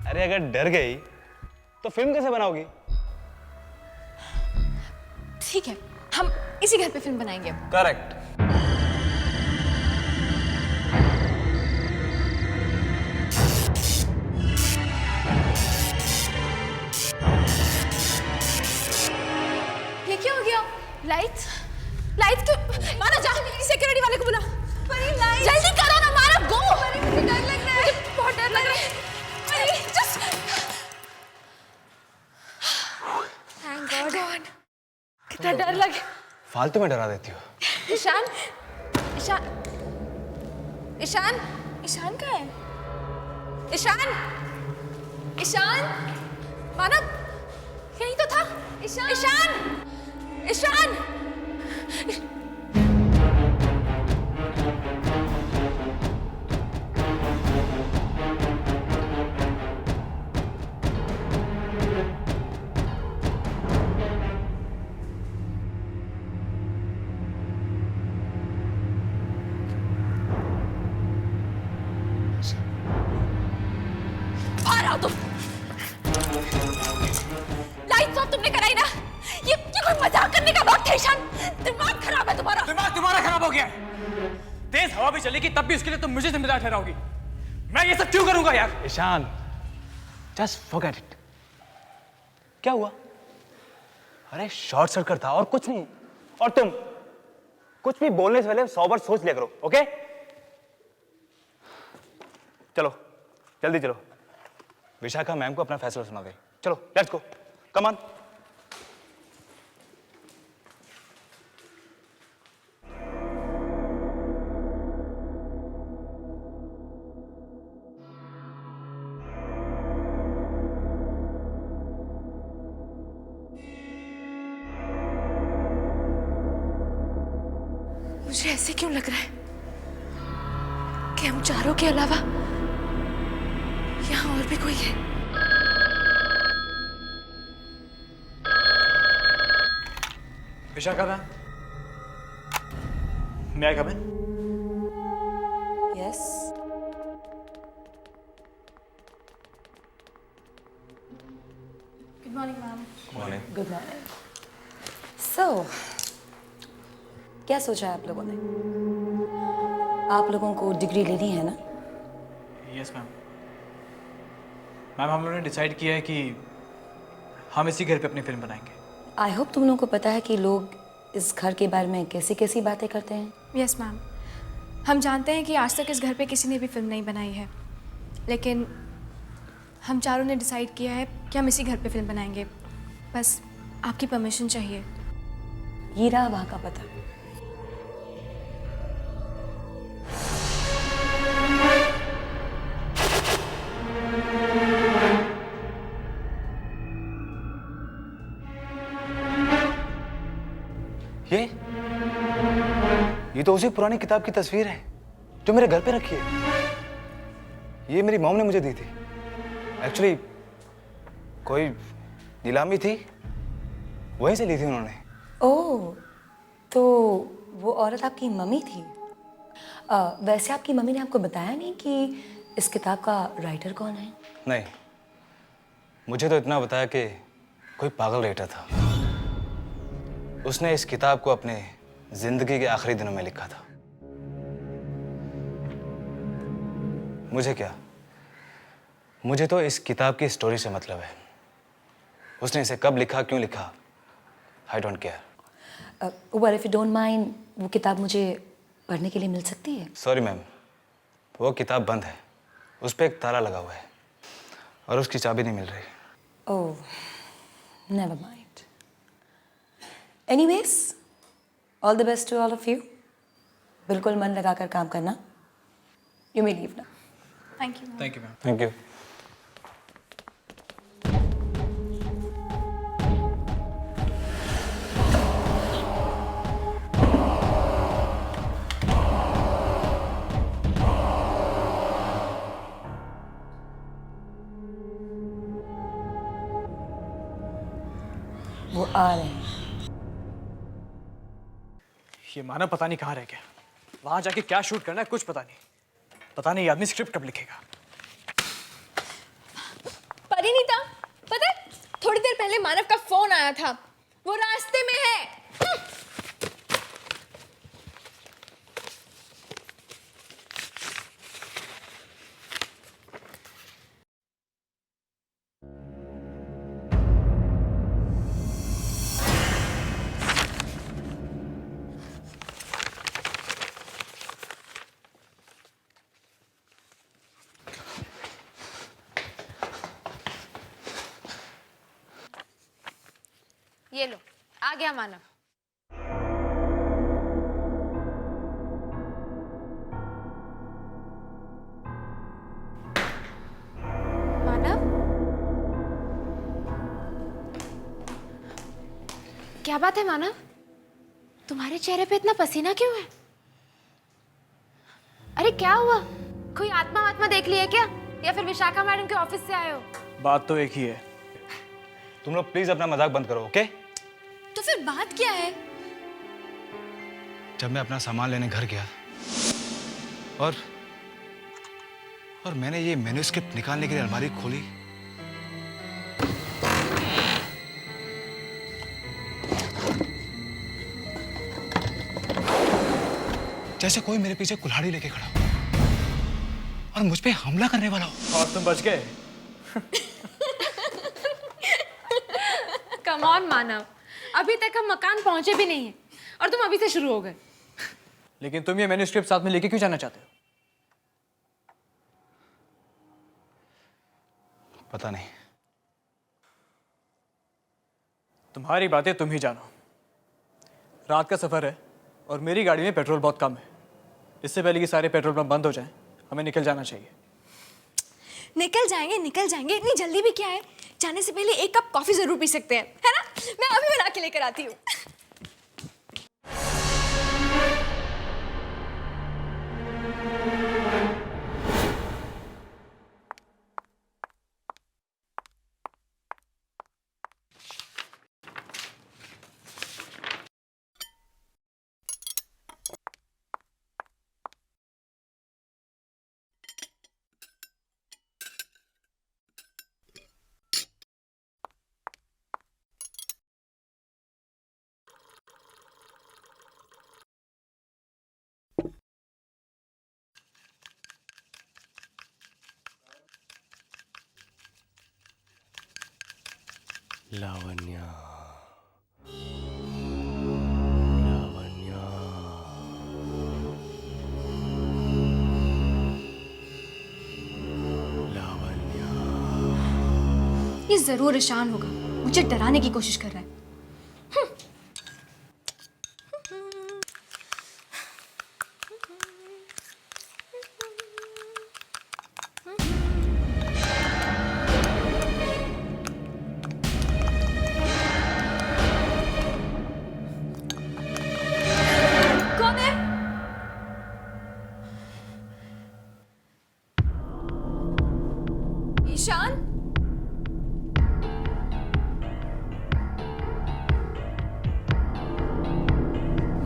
अरे अगर डर गई तो फिल्म कैसे बनाओगी? ठीक है, हम इसी घर पे फिल्म बनाएंगे। करेक्ट। ये क्या हो गया? लाइट्स क्यों? माना जा, सिक्योरिटी वाले को बुला। जल्दी करो ना मारा, गो। मुझे डर लग रहा है, बहुत डर लग रहा है। Just thank God. कितना डर लगे। फालतू में डरा देती हो। ईशान कहाँ है? ईशान मानव यही तो था। ईशान लाइट्स ऑफ तुमने कराई ना? ये कोई मजाक करने का वक्त है ईशान। दिमाग खराब है तुम्हारा। दिमाग तुम्हारा खराब हो गया है। तेज हवा भी चलेगी तब भी उसके लिए तुम मुझे जिम्मेदार ठहराओगी। मैं ये सब क्यों करूंगा यार? Ishaan, just forget it. क्या हुआ? अरे शॉर्ट सर्किट था और कुछ नहीं। और तुम कुछ भी बोलने से पहले 100 बार सोच लिया करो, ओके? चलो जल्दी चलो, विशाखा मैम को अपना फैसला सुना दे। चलो लेट्स गो, कम ऑन। मुझे ऐसे क्यों लग रहा है कि हम चारों के अलावा यहाँ और भी कोई है। विशाखा मैम, मैं come in? Yes. Good morning ma'am. Good morning. So क्या सोचा है आप लोगों ने? आप लोगों को डिग्री लेनी है ना? Yes ma'am. मैम हम लोगों ने डिसाइड किया है कि हम इसी घर पे अपनी फिल्म बनाएंगे। आई होप तुम लोगों को पता है कि लोग इस घर के बारे में कैसी कैसी बातें करते हैं। यस मैम, हम जानते हैं कि आज तक इस घर पे किसी ने भी फिल्म नहीं बनाई है, लेकिन हम चारों ने डिसाइड किया है कि हम इसी घर पे फिल्म बनाएंगे। बस आपकी परमिशन चाहिए। ये रहा वहाँ का पता। ये तो उसी पुरानी किताब की तस्वीर है जो मेरे घर पे रखी है। ये मेरी मॉम ने मुझे दी थी। एक्चुअली कोई नीलामी थी, वहीं से ली थी उन्होंने। ओह, तो वो औरत आपकी मम्मी थी। वैसे आपकी मम्मी ने आपको बताया नहीं कि इस किताब का राइटर कौन है? नहीं, मुझे तो इतना बताया कि कोई पागल राइटर था। उसने इस किताब को अपने जिंदगी के आखिरी दिनों में लिखा था। मुझे क्या, मुझे तो इस किताब की स्टोरी से मतलब है। उसने इसे कब लिखा, क्यों लिखा, I don't care. well, if you don't mind, वो किताब मुझे पढ़ने के लिए मिल सकती है? सॉरी मैम, वो किताब बंद है, उस पर एक ताला लगा हुआ है और उसकी चाबी नहीं मिल रही। Oh, never mind. Anyways, all the best to all of you. बिल्कुल मन लगाकर काम करना। You may leave now. Thank you. Thank you ma'am. Thank you. वो आ रहे हैं। ये मानव पता नहीं कहाँ रह गया। वहां जाके क्या शूट करना है कुछ पता नहीं। पता नहीं ये आदमी स्क्रिप्ट कब लिखेगा। परिणीता, पता है थोड़ी देर पहले मानव का फोन आया था, वो रास्ते में है। ये लो, आ गया मानव। मानव, क्या बात है मानव? तुम्हारे चेहरे पे इतना पसीना क्यों है? अरे क्या हुआ? कोई आत्मा देख ली है क्या? या फिर विशाखा मैडम के ऑफिस से आए हो? बात तो एक ही है। तुम लोग प्लीज अपना मजाक बंद करो, ओके? तो फिर बात क्या है? जब मैं अपना सामान लेने घर गया और मैंने ये मैन्युस्क्रिप्ट निकालने के लिए अलमारी खोली, जैसे कोई मेरे पीछे कुल्हाड़ी लेके खड़ा हो और मुझ पे हमला करने वाला हो। और तुम बच गए। कम ऑन मानव, अभी तक हम मकान पहुंचे भी नहीं हैं और तुम अभी से शुरू हो गए। लेकिन तुम ये मैन्युस्क्रिप्ट साथ में लेके क्यों जाना चाहते हो? पता नहीं। तुम्हारी बातें तुम ही जानो। रात का सफर है और मेरी गाड़ी में पेट्रोल बहुत कम है। इससे पहले कि सारे पेट्रोल पंप बंद हो जाएं, हमें निकल जाना चाहिए। निकल जाएंगे, इतनी जल्दी भी क्या है? जाने से पहले एक कप कॉफी जरूर पी सकते हैं, है ना? मैं अभी बना के लेकर आती हूँ। लावण्या, ये जरूर ईशान होगा, मुझे डराने की कोशिश कर रहा है। कौन है? ईशान?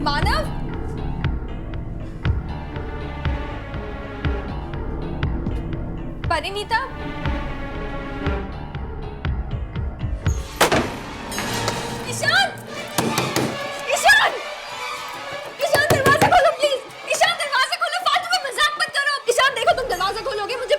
मानव? परिणीता? ईशान! ईशान! ईशान दरवाजा खोलो प्लीज! ईशान दरवाजा खोलो, फालतू में मजाक मत करो! ईशान देखो तुम दरवाजा खोलोगे मुझे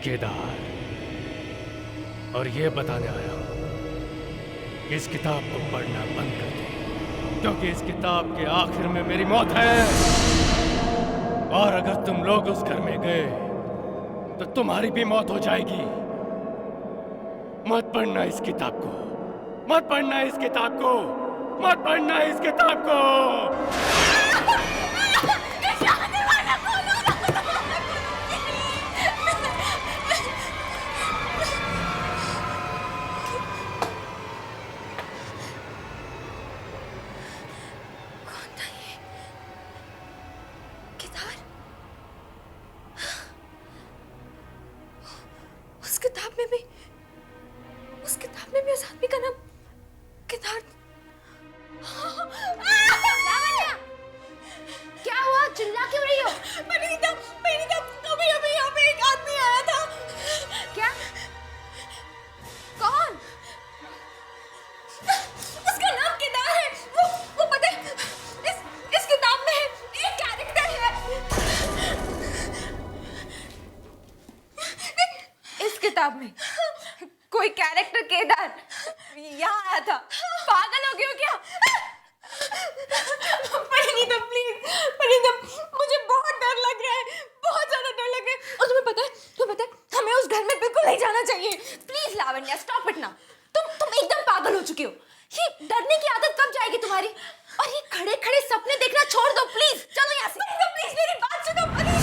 केदार, और ये बताने आया हूं कि इस किताब को पढ़ना बंद कर दे, क्योंकि इस किताब के आखिर में मेरी मौत है। और अगर तुम लोग उस घर में गए तो तुम्हारी भी मौत हो जाएगी। मत पढ़ना इस किताब को, मत पढ़ना इस किताब को, मत पढ़ना इस किताब को। उस किताब में भी उस आदमी का नाम केदार। क्या हुआ? चिल्ला क्यों रही हो? पनीता, अभी यहाँ पे एक आदमी आया था। क्या? कौन? उसका नाम केदार है। वो पता है, इस किताब में एक कैरेक्टर है। इस किताब में कोई कैरेक्टर केदार यहाँ आया था। पागल हो गए हो क्या? परिणीता प्लीज, परिणीता मुझे बहुत डर लग रहा है, बहुत ज्यादा डर लग रहा है। और तुम्हें पता है हमें उस घर में बिल्कुल नहीं जाना चाहिए। प्लीज लावण्या स्टॉप इट ना। तुम एकदम पागल हो चुकी हो। ये डरने की आदत कब जाएगी तुम्हारी? और ये खड़े खड़े सपने देखना छोड़ दो प्लीज। चलो यहाँ से। प्लीज मेरी बात सुनो। परिणीता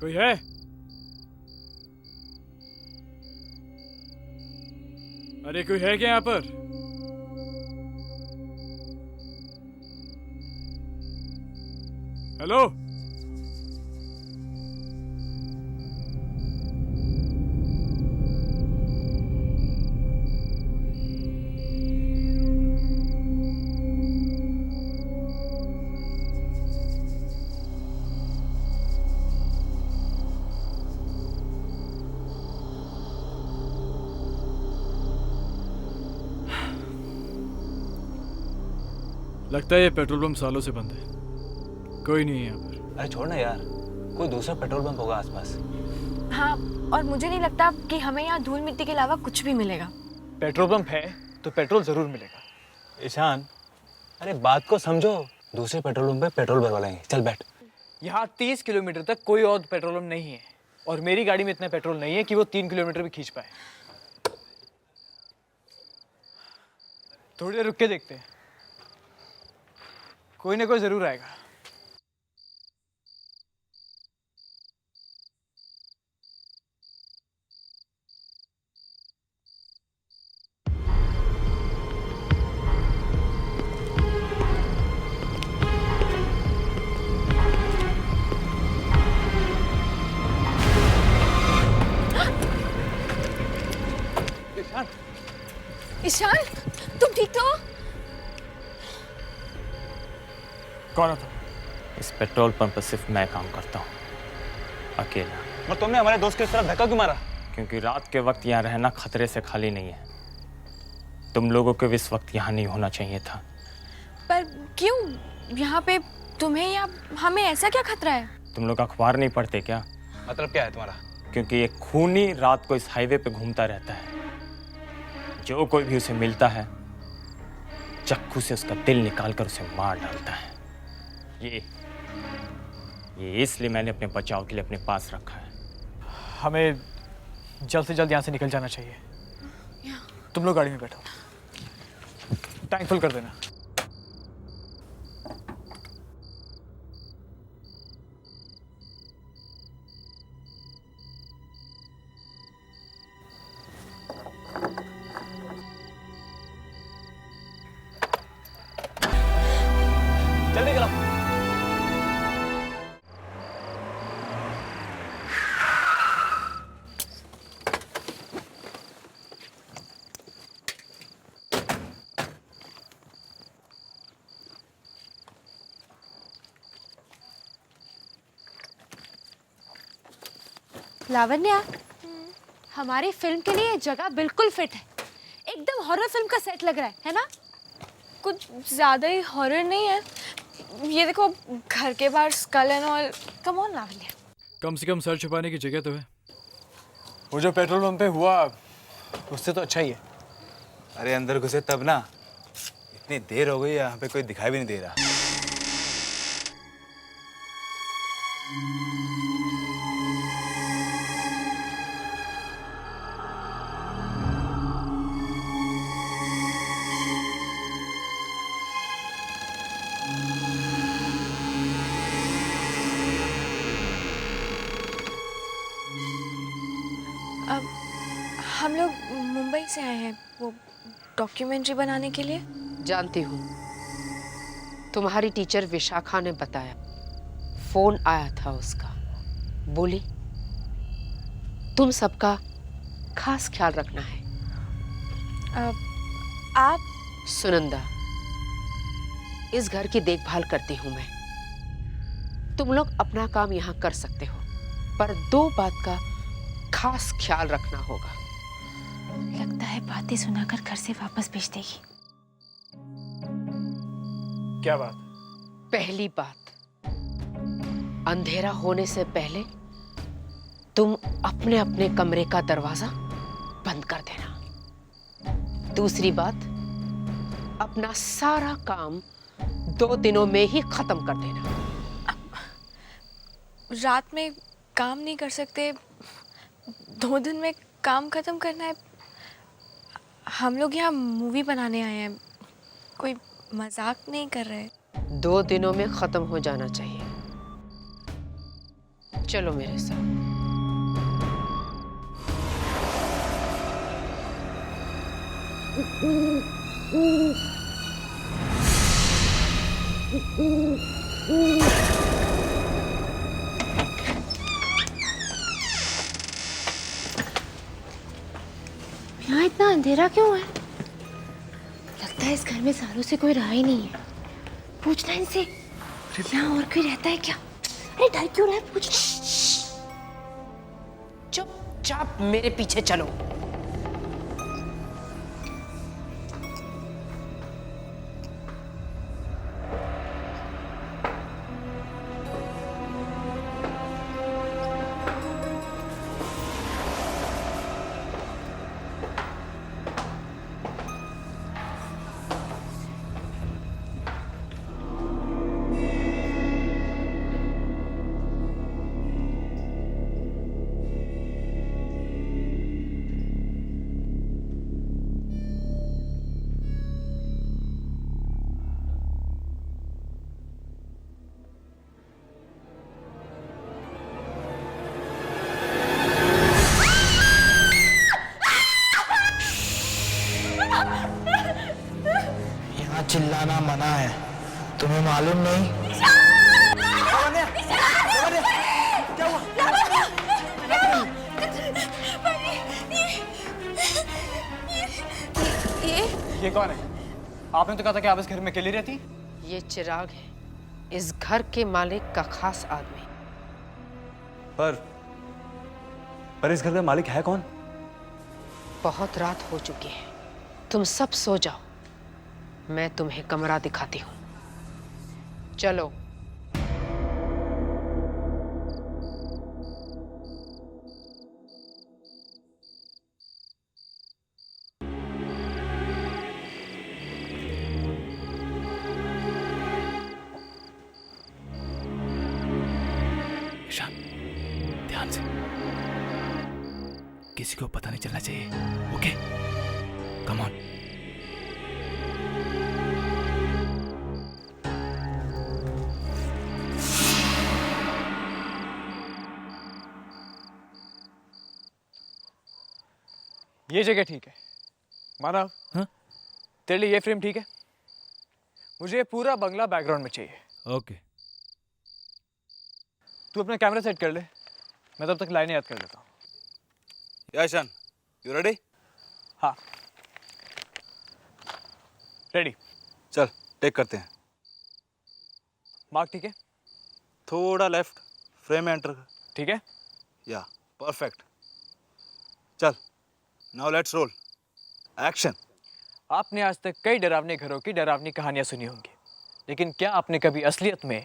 कोई है? अरे कोई है क्या यहाँ पर? हेलो? लगता है ये पेट्रोल पंप सालों से बंद है। कोई नहीं है यहाँ पर। अरे छोड़ ना यार, कोई दूसरा पेट्रोल पंप होगा आसपास। हाँ, और मुझे नहीं लगता कि हमें यहाँ धूल मिट्टी के अलावा कुछ भी मिलेगा। पेट्रोल पंप है तो पेट्रोल जरूर मिलेगा। ईशान, अरे बात को समझो। दूसरे पेट्रोल पंप पे पेट्रोल भरवाएंगे। चल बैठ। यहाँ 30 किलोमीटर तक कोई और पेट्रोल पंप नहीं है, और मेरी गाड़ी में इतना पेट्रोल नहीं है कि वो 3 किलोमीटर भी खींच पाए। थोड़ी देर रुक के देखते हैं, कोई ना कोई जरूर आएगा। ईशान, तुम ठीक तो हो? कौन था? इस पेट्रोल पंप पर सिर्फ मैं काम करता हूँ, अकेला। और तुमने हमारे दोस्त की तरफ धक्का क्यों मारा? क्योंकि रात के वक्त यहाँ रहना खतरे से खाली नहीं है। तुम लोगों को भी इस वक्त यहाँ नहीं होना चाहिए था। पर क्यों? यहाँ पे तुम्हें या हमें ऐसा क्या खतरा है? तुम लोग अखबार नहीं पढ़ते क्या? मतलब क्या है तुम्हारा? क्योंकि एक खूनी रात को इस हाईवे पे घूमता रहता है। जो कोई भी उसे मिलता है चाकू से उसका दिल निकालकर उसे मार डालता है। ये इसलिए मैंने अपने बचाव के लिए अपने पास रखा है। हमें जल्द से जल्द यहाँ से निकल जाना चाहिए। तुम लोग गाड़ी में बैठो, टैंक फुल कर देना। जल्दी करो। लावण्या, हमारी फिल्म के लिए ये जगह बिल्कुल फिट है। एकदम हॉरर फिल्म का सेट लग रहा है ना? कुछ ज्यादा ही हॉरर नहीं है। ये देखो, घर के बाहर skull and all. Come on Lavanya. कम से कम सर छुपाने की जगह तो है। वो जो पेट्रोल पंप पे हुआ उससे तो अच्छा ही है। अरे अंदर घुसे तब ना, इतनी देर हो गई यहाँ पे कोई दिखाई भी नहीं दे रहा। अब हम लोग मुंबई से आए हैं वो डॉक्यूमेंट्री बनाने के लिए। जानती हूँ, तुम्हारी टीचर विशाखा ने बताया, फोन आया था उसका। बोली तुम सबका खास ख्याल रखना है। आप? सुनंदा, इस घर की देखभाल करती हूँ मैं। तुम लोग अपना काम यहाँ कर सकते हो, पर 2 बात का खास ख्याल रखना होगा। लगता है बातें सुनाकर घर से वापस भेज देगी। क्या बात? पहली बात, अंधेरा होने से पहले तुम अपने अपने कमरे का दरवाजा बंद कर देना। दूसरी बात, अपना सारा काम 2 दिनों में ही खत्म कर देना। रात में काम नहीं कर सकते, 2 दिन में काम खत्म करना है। हम लोग यहाँ मूवी बनाने आए हैं, कोई मजाक नहीं कर रहे। 2 दिनों में खत्म हो जाना चाहिए। चलो मेरे साथ। यहाँ इतना अंधेरा क्यों है? लगता है इस घर में सालों से कोई रहा ही नहीं है। पूछना इनसे, यहाँ और कोई रहता है क्या? अरे डर क्यों रहा है? पूछ। चुपचाप मेरे पीछे चलो। चिल्लाना मना है, तुम्हें मालूम नहीं? ये कौन है? आपने तो कहा था कि आप इस घर में अकेली रहती। ये चिराग है, इस घर के मालिक का खास आदमी। पर इस घर का मालिक है कौन? बहुत रात हो चुकी है, तुम सब सो जाओ। मैं तुम्हें कमरा दिखाती हूँ। चलो। ईशान, ध्यान से, किसी को पता नहीं चलना चाहिए। Okay, come on. ये जगह ठीक है मानव। हाँ? तेरे लिए ये फ्रेम ठीक है? मुझे पूरा बंगला बैकग्राउंड में चाहिए। ओके। तू अपना कैमरा सेट कर ले, मैं तब तक लाइनें याद कर लेता हूँ। Ishaan, you ready? हाँ रेडी। चल टेक करते हैं। मार्क ठीक है? थोड़ा लेफ्ट, फ्रेम में एंटर कर। ठीक है? या परफेक्ट। चल, नाउ लेट्स रोल। एक्शन। आपने आज तक कई डरावने घरों की डरावनी कहानियां सुनी होंगी, लेकिन क्या आपने कभी असलियत में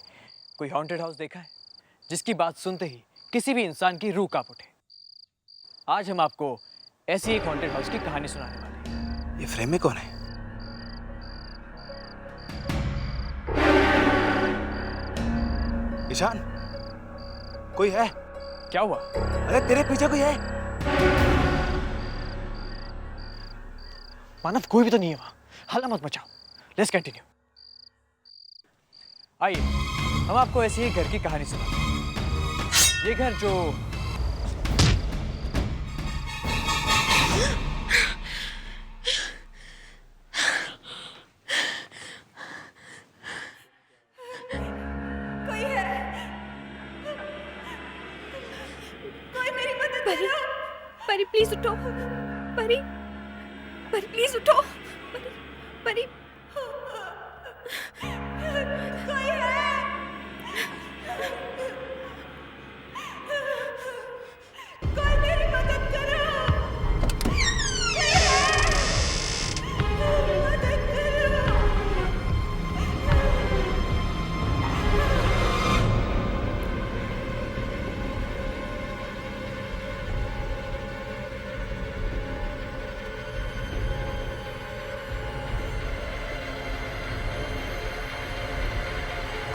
कोई हॉन्टेड हाउस देखा है जिसकी बात सुनते ही किसी भी इंसान की रूह कांप उठे? आज हम आपको ऐसी एक हॉन्टेड हाउस की कहानी सुनाने वाले हैं। ये फ्रेम में कौन है? ईशान, कोई है? क्या हुआ? अरे तेरे पीछे कोई है? मानव, कोई भी तो नहीं है वहां। हल्ला मत मचाओ। Let's continue. आइए, हम आपको ऐसी ही घर की कहानी सुनाते हैं। ये घर जो कोई है? कोई मेरी मदद करो। परी प्लीज उठो। परी परी प्लीज उठो। परी कोई है? कोई मेरी मदद करो। कोई है? मदद करो।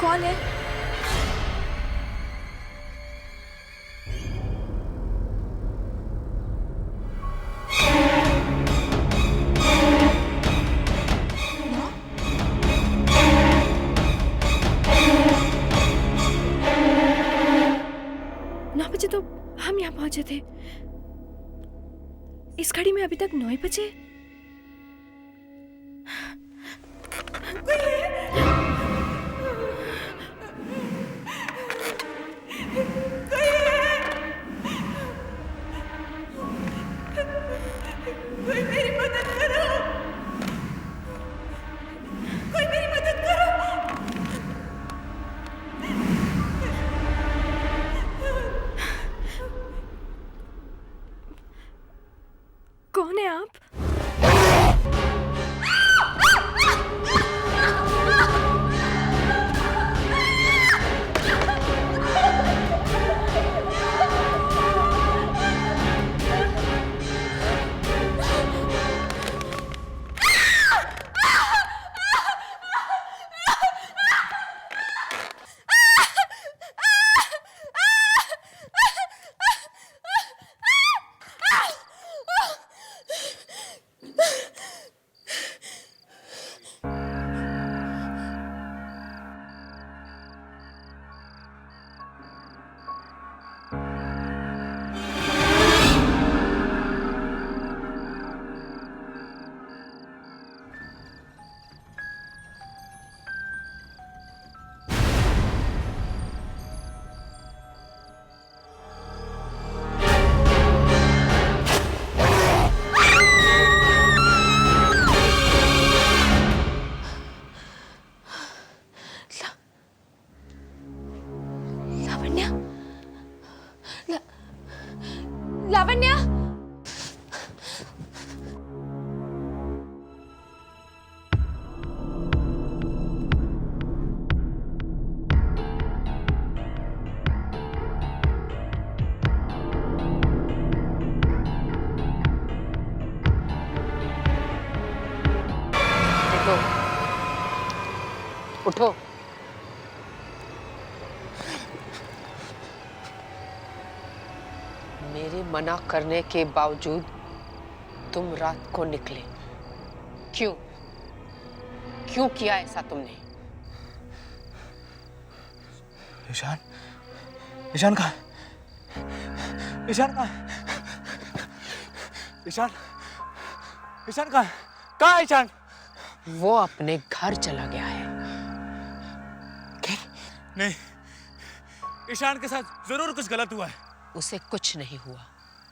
कौन है? नौ बजे तो हम यहाँ पहुंचे थे। इस घड़ी में अभी तक 9 बजे। कोई मेरी मदद करो। कोई मेरी मदद करो। कौन है आप? लावण्या, उठो। मेरे मना करने के बावजूद तुम रात को निकले। क्यों? क्यों किया ऐसा तुमने? ईशान, ईशान कहाँ? ईशान कहाँ? ईशान, ईशान कहाँ? कहाँ है ईशान? वो अपने घर चला गया है। नहीं, ईशान के साथ जरूर कुछ गलत हुआ है। उसे कुछ नहीं हुआ।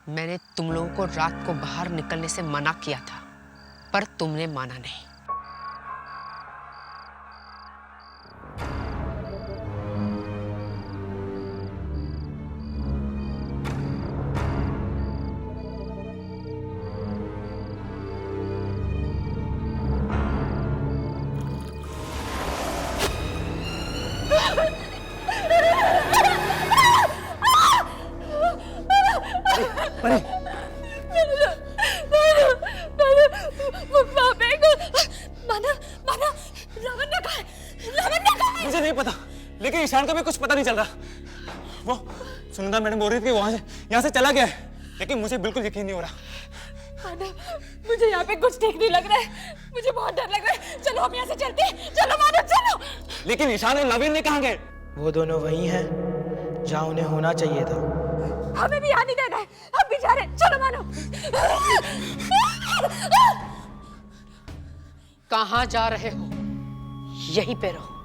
मैंने तुम लोगों को रात को बाहर निकलने से मना किया था, पर तुमने माना नहीं। मानव, मानव, लावण्य कहाँ है? लावण्य कहाँ है? मुझे नहीं पता, लेकिन ईशान का भी कुछ पता नहीं चल रहा। वो सुनंदा मैडम बोल रही थी कि यहाँ से चला गया है, लेकिन मुझे बिल्कुल यकीन नहीं हो रहा। मानव, मुझे यहाँ पे कुछ ठीक नहीं लग रहा है, मुझे बहुत डर लग रहा है। चलो हम यहाँ से चलते हैं, चलो मानव चलो। लेकिन ईशान और नवीन ने कहाँ गए? वो दोनों वहीं हैं जहाँ उन्हें होना चाहिए था। हमें भी यहाँ नहीं देना है, हम भी जा रहे हैं, चलो मानव। कहाँ जा रहे हो? यहीं पे रहो।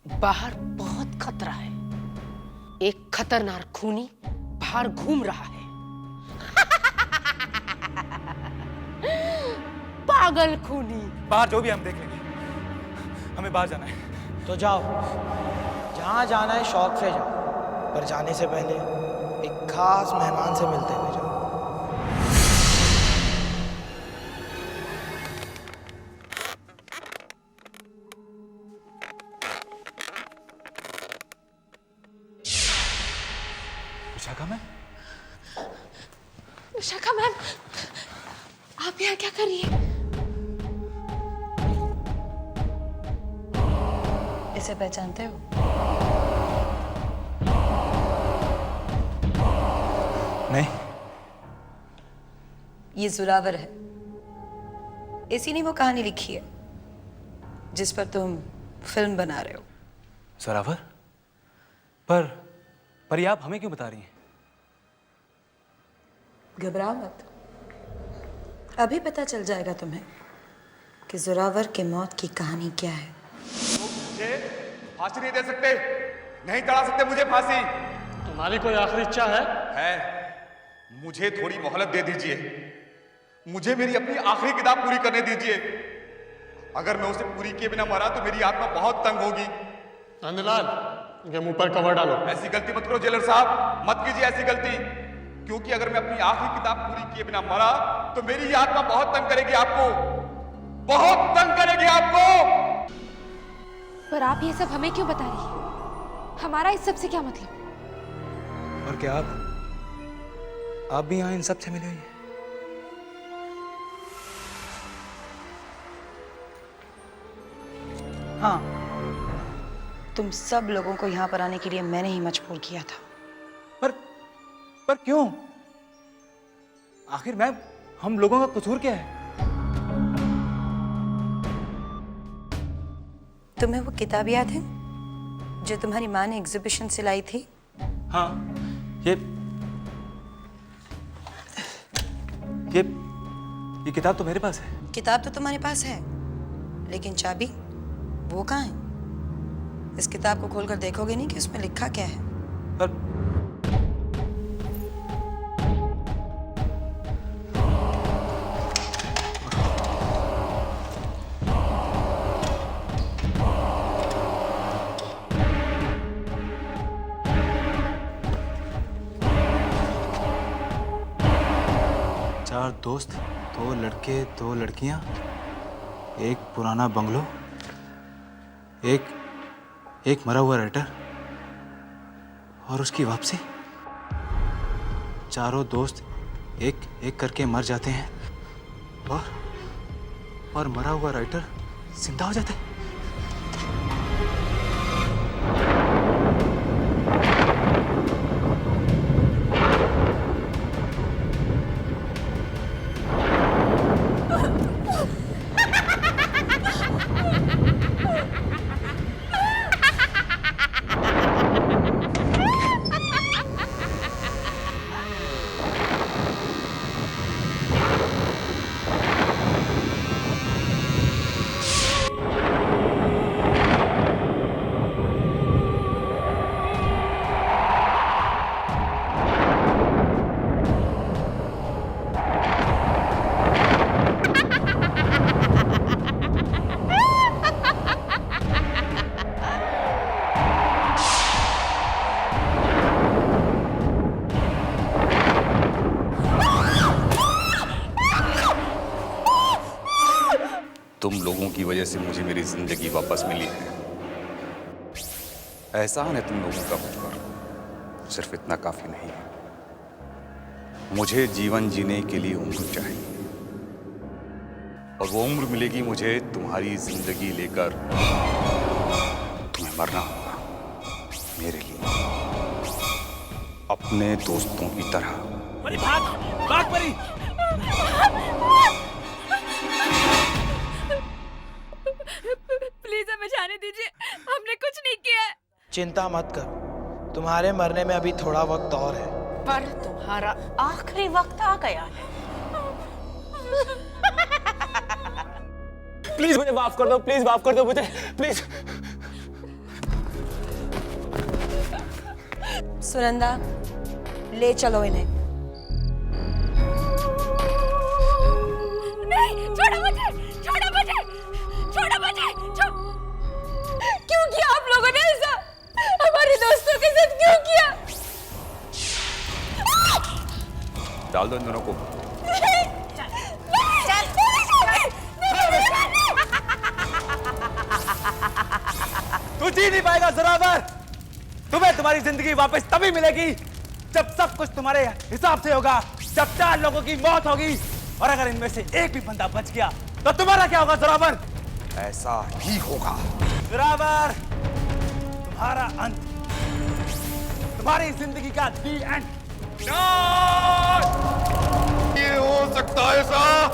बाहर बहुत खतरा है। एक खतरनाक खूनी बाहर घूम रहा है। पागल खूनी। बाहर जो भी हम देख लेंगे, हमें बाहर जाना है। तो जाओ, जहाँ जाना है शौक से जाओ, पर जाने से पहले एक खास मेहमान से मिलते हुए जाओ। विशाखा मैम? विशाखा मैम, आप यहाँ क्या कर रही हैं? इसे पहचानते हो? नहीं। ये जोरावर है। इसी ने वो कहानी लिखी है जिस पर तुम फिल्म बना रहे हो। जोरावर? पर ये आप हमें क्यों बता रही हैं? घबराओ मत, अभी पता चल जाएगा तुम्हें कि जोरावर के मौत की कहानी क्या है। मुझे फांसी नहीं दे सकते, नहीं चढ़ा सकते मुझे फांसी। तुम्हारी कोई आखिरी इच्छा है? मुझे थोड़ी मोहलत दे दीजिए, मुझे मेरी अपनी आखिरी किताब पूरी करने दीजिए। अगर मैं उसे पूरी किए बिना मरा तो मेरी आत्मा बहुत तंग होगी। नंदलाल, इनके मुंह पर कवर डालो। ऐसी गलती मत करो जेलर साहब, मत कीजिए ऐसी गलती, क्योंकि अगर मैं अपनी आखिरी किताब पूरी किए बिना मरा तो मेरी ये आत्मा बहुत तंग करेगी आपको, बहुत तंग करेगी आपको। पर आप ये सब हमें क्यों बता रही हैं? हमारा इस सब से क्या मतलब? और क्या आप भी यहाँ इन सब से मिले हुई हैं? हाँ, तुम सब लोगों को यहाँ पर आने के लिए मैंने ही मजबूर किया था। पर क्यों? आखिर मैम, हम लोगों का कसूर क्या है? तुम्हें वो किताब याद है जो तुम्हारी माँ ने एग्जीबिशन से लाई थी? हाँ, ये किताब तो मेरे पास है। किताब तो तुम्हारे पास है, लेकिन चाबी वो कहाँ है? इस किताब को खोलकर देखोगे नहीं कि उसमें लिखा क्या है? चार दोस्त, 2 लड़के 2 लड़कियां, एक पुराना बंगलो, एक मरा हुआ राइटर और उसकी वापसी। चारों दोस्त एक एक करके मर जाते हैं और मरा हुआ राइटर जिंदा हो जाता है। तुम लोगों की वजह से मुझे मेरी जिंदगी वापस मिली है। एहसान है तुम लोगों का मुझ पर, सिर्फ इतना काफी नहीं है। मुझे जीवन जीने के लिए उम्र चाहिए और वो उम्र मिलेगी मुझे तुम्हारी जिंदगी लेकर। तुम्हें मरना होगा मेरे लिए, अपने दोस्तों की तरह। परी भाग, भाग परी। प्लीज हमें जाने दीजिए, हमने कुछ नहीं किया है। चिंता मत करो, तुम्हारे मरने में अभी थोड़ा वक्त और है। पर तुम्हारा आखिरी वक्त आ गया है। प्लीज मुझे माफ कर दो, प्लीज माफ कर दो मुझे, प्लीज। सुनंदा, ले चलो इन्हें। नहीं, छोड़ो मुझे, छोड़ो मुझे, छोड़ो मुझे, क्यों किया आप लोगों ने ऐसा? हमारे दोस्तों के साथ क्यों किया? डाल दो इन दोनों को। तू जी नहीं पाएगा जोरावर। तुम्हें तुम्हारी जिंदगी वापस तभी मिलेगी जब सब कुछ तुम्हारे हिसाब से होगा, जब 4 लोगों की मौत होगी, और अगर इनमें से एक भी बंदा बच गया तो तुम्हारा क्या होगा जोरावर? ऐसा ही होगा जोरावर, तुम्हारा अंत, तुम्हारी जिंदगी का दी एंड। ये हो सकता है साहब।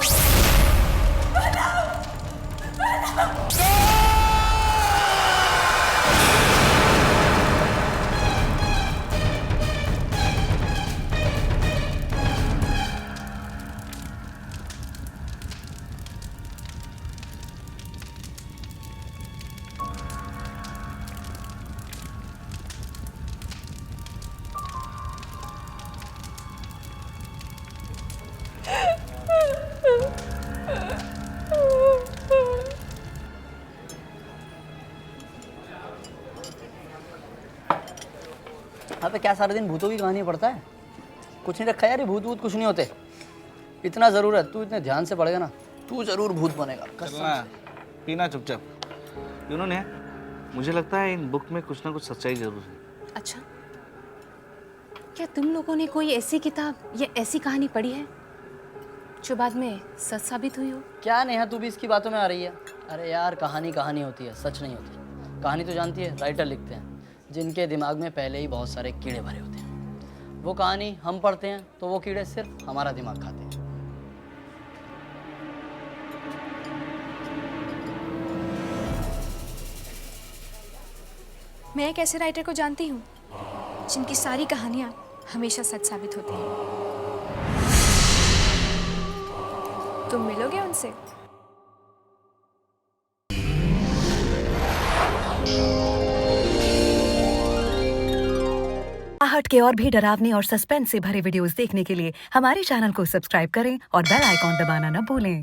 हाँ तो क्या सारा दिन भूतों की कहानी पढ़ता है? कुछ नहीं रखा यार, ये भूत वूत कुछ नहीं होते। इतना ज़रूर है, तू इतने ध्यान से पढ़ेगा ना, तू ज़रूर भूत बनेगा। चलना, पीना चुपचाप। उन्होंने, मुझे लगता है इन बुक में कुछ ना कुछ सच्चाई जरूर है। अच्छा, क्या तुम लोगों ने कोई ऐसी किताब या ऐसी कहानी पढ़ी है जो बाद में सच साबित हुई हो? क्या नेहा, तू भी इसकी बातों में आ रही है? अरे यार, कहानी कहानी होती है, सच नहीं होती। कहानी तो जानती है, राइटर लिखते हैं जिनके दिमाग में पहले ही बहुत सारे कीड़े भरे होते हैं। वो कहानी हम पढ़ते हैं तो वो कीड़े सिर्फ हमारा दिमाग खाते हैं। मैं एक ऐसे राइटर को जानती हूँ जिनकी सारी कहानियाँ हमेशा सच साबित होती हैं। तुम मिलोगे उनसे? आहट के और भी डरावनी और सस्पेंस से भरे वीडियोस देखने के लिए हमारे चैनल को सब्सक्राइब करें और बेल आइकॉन दबाना न भूलें।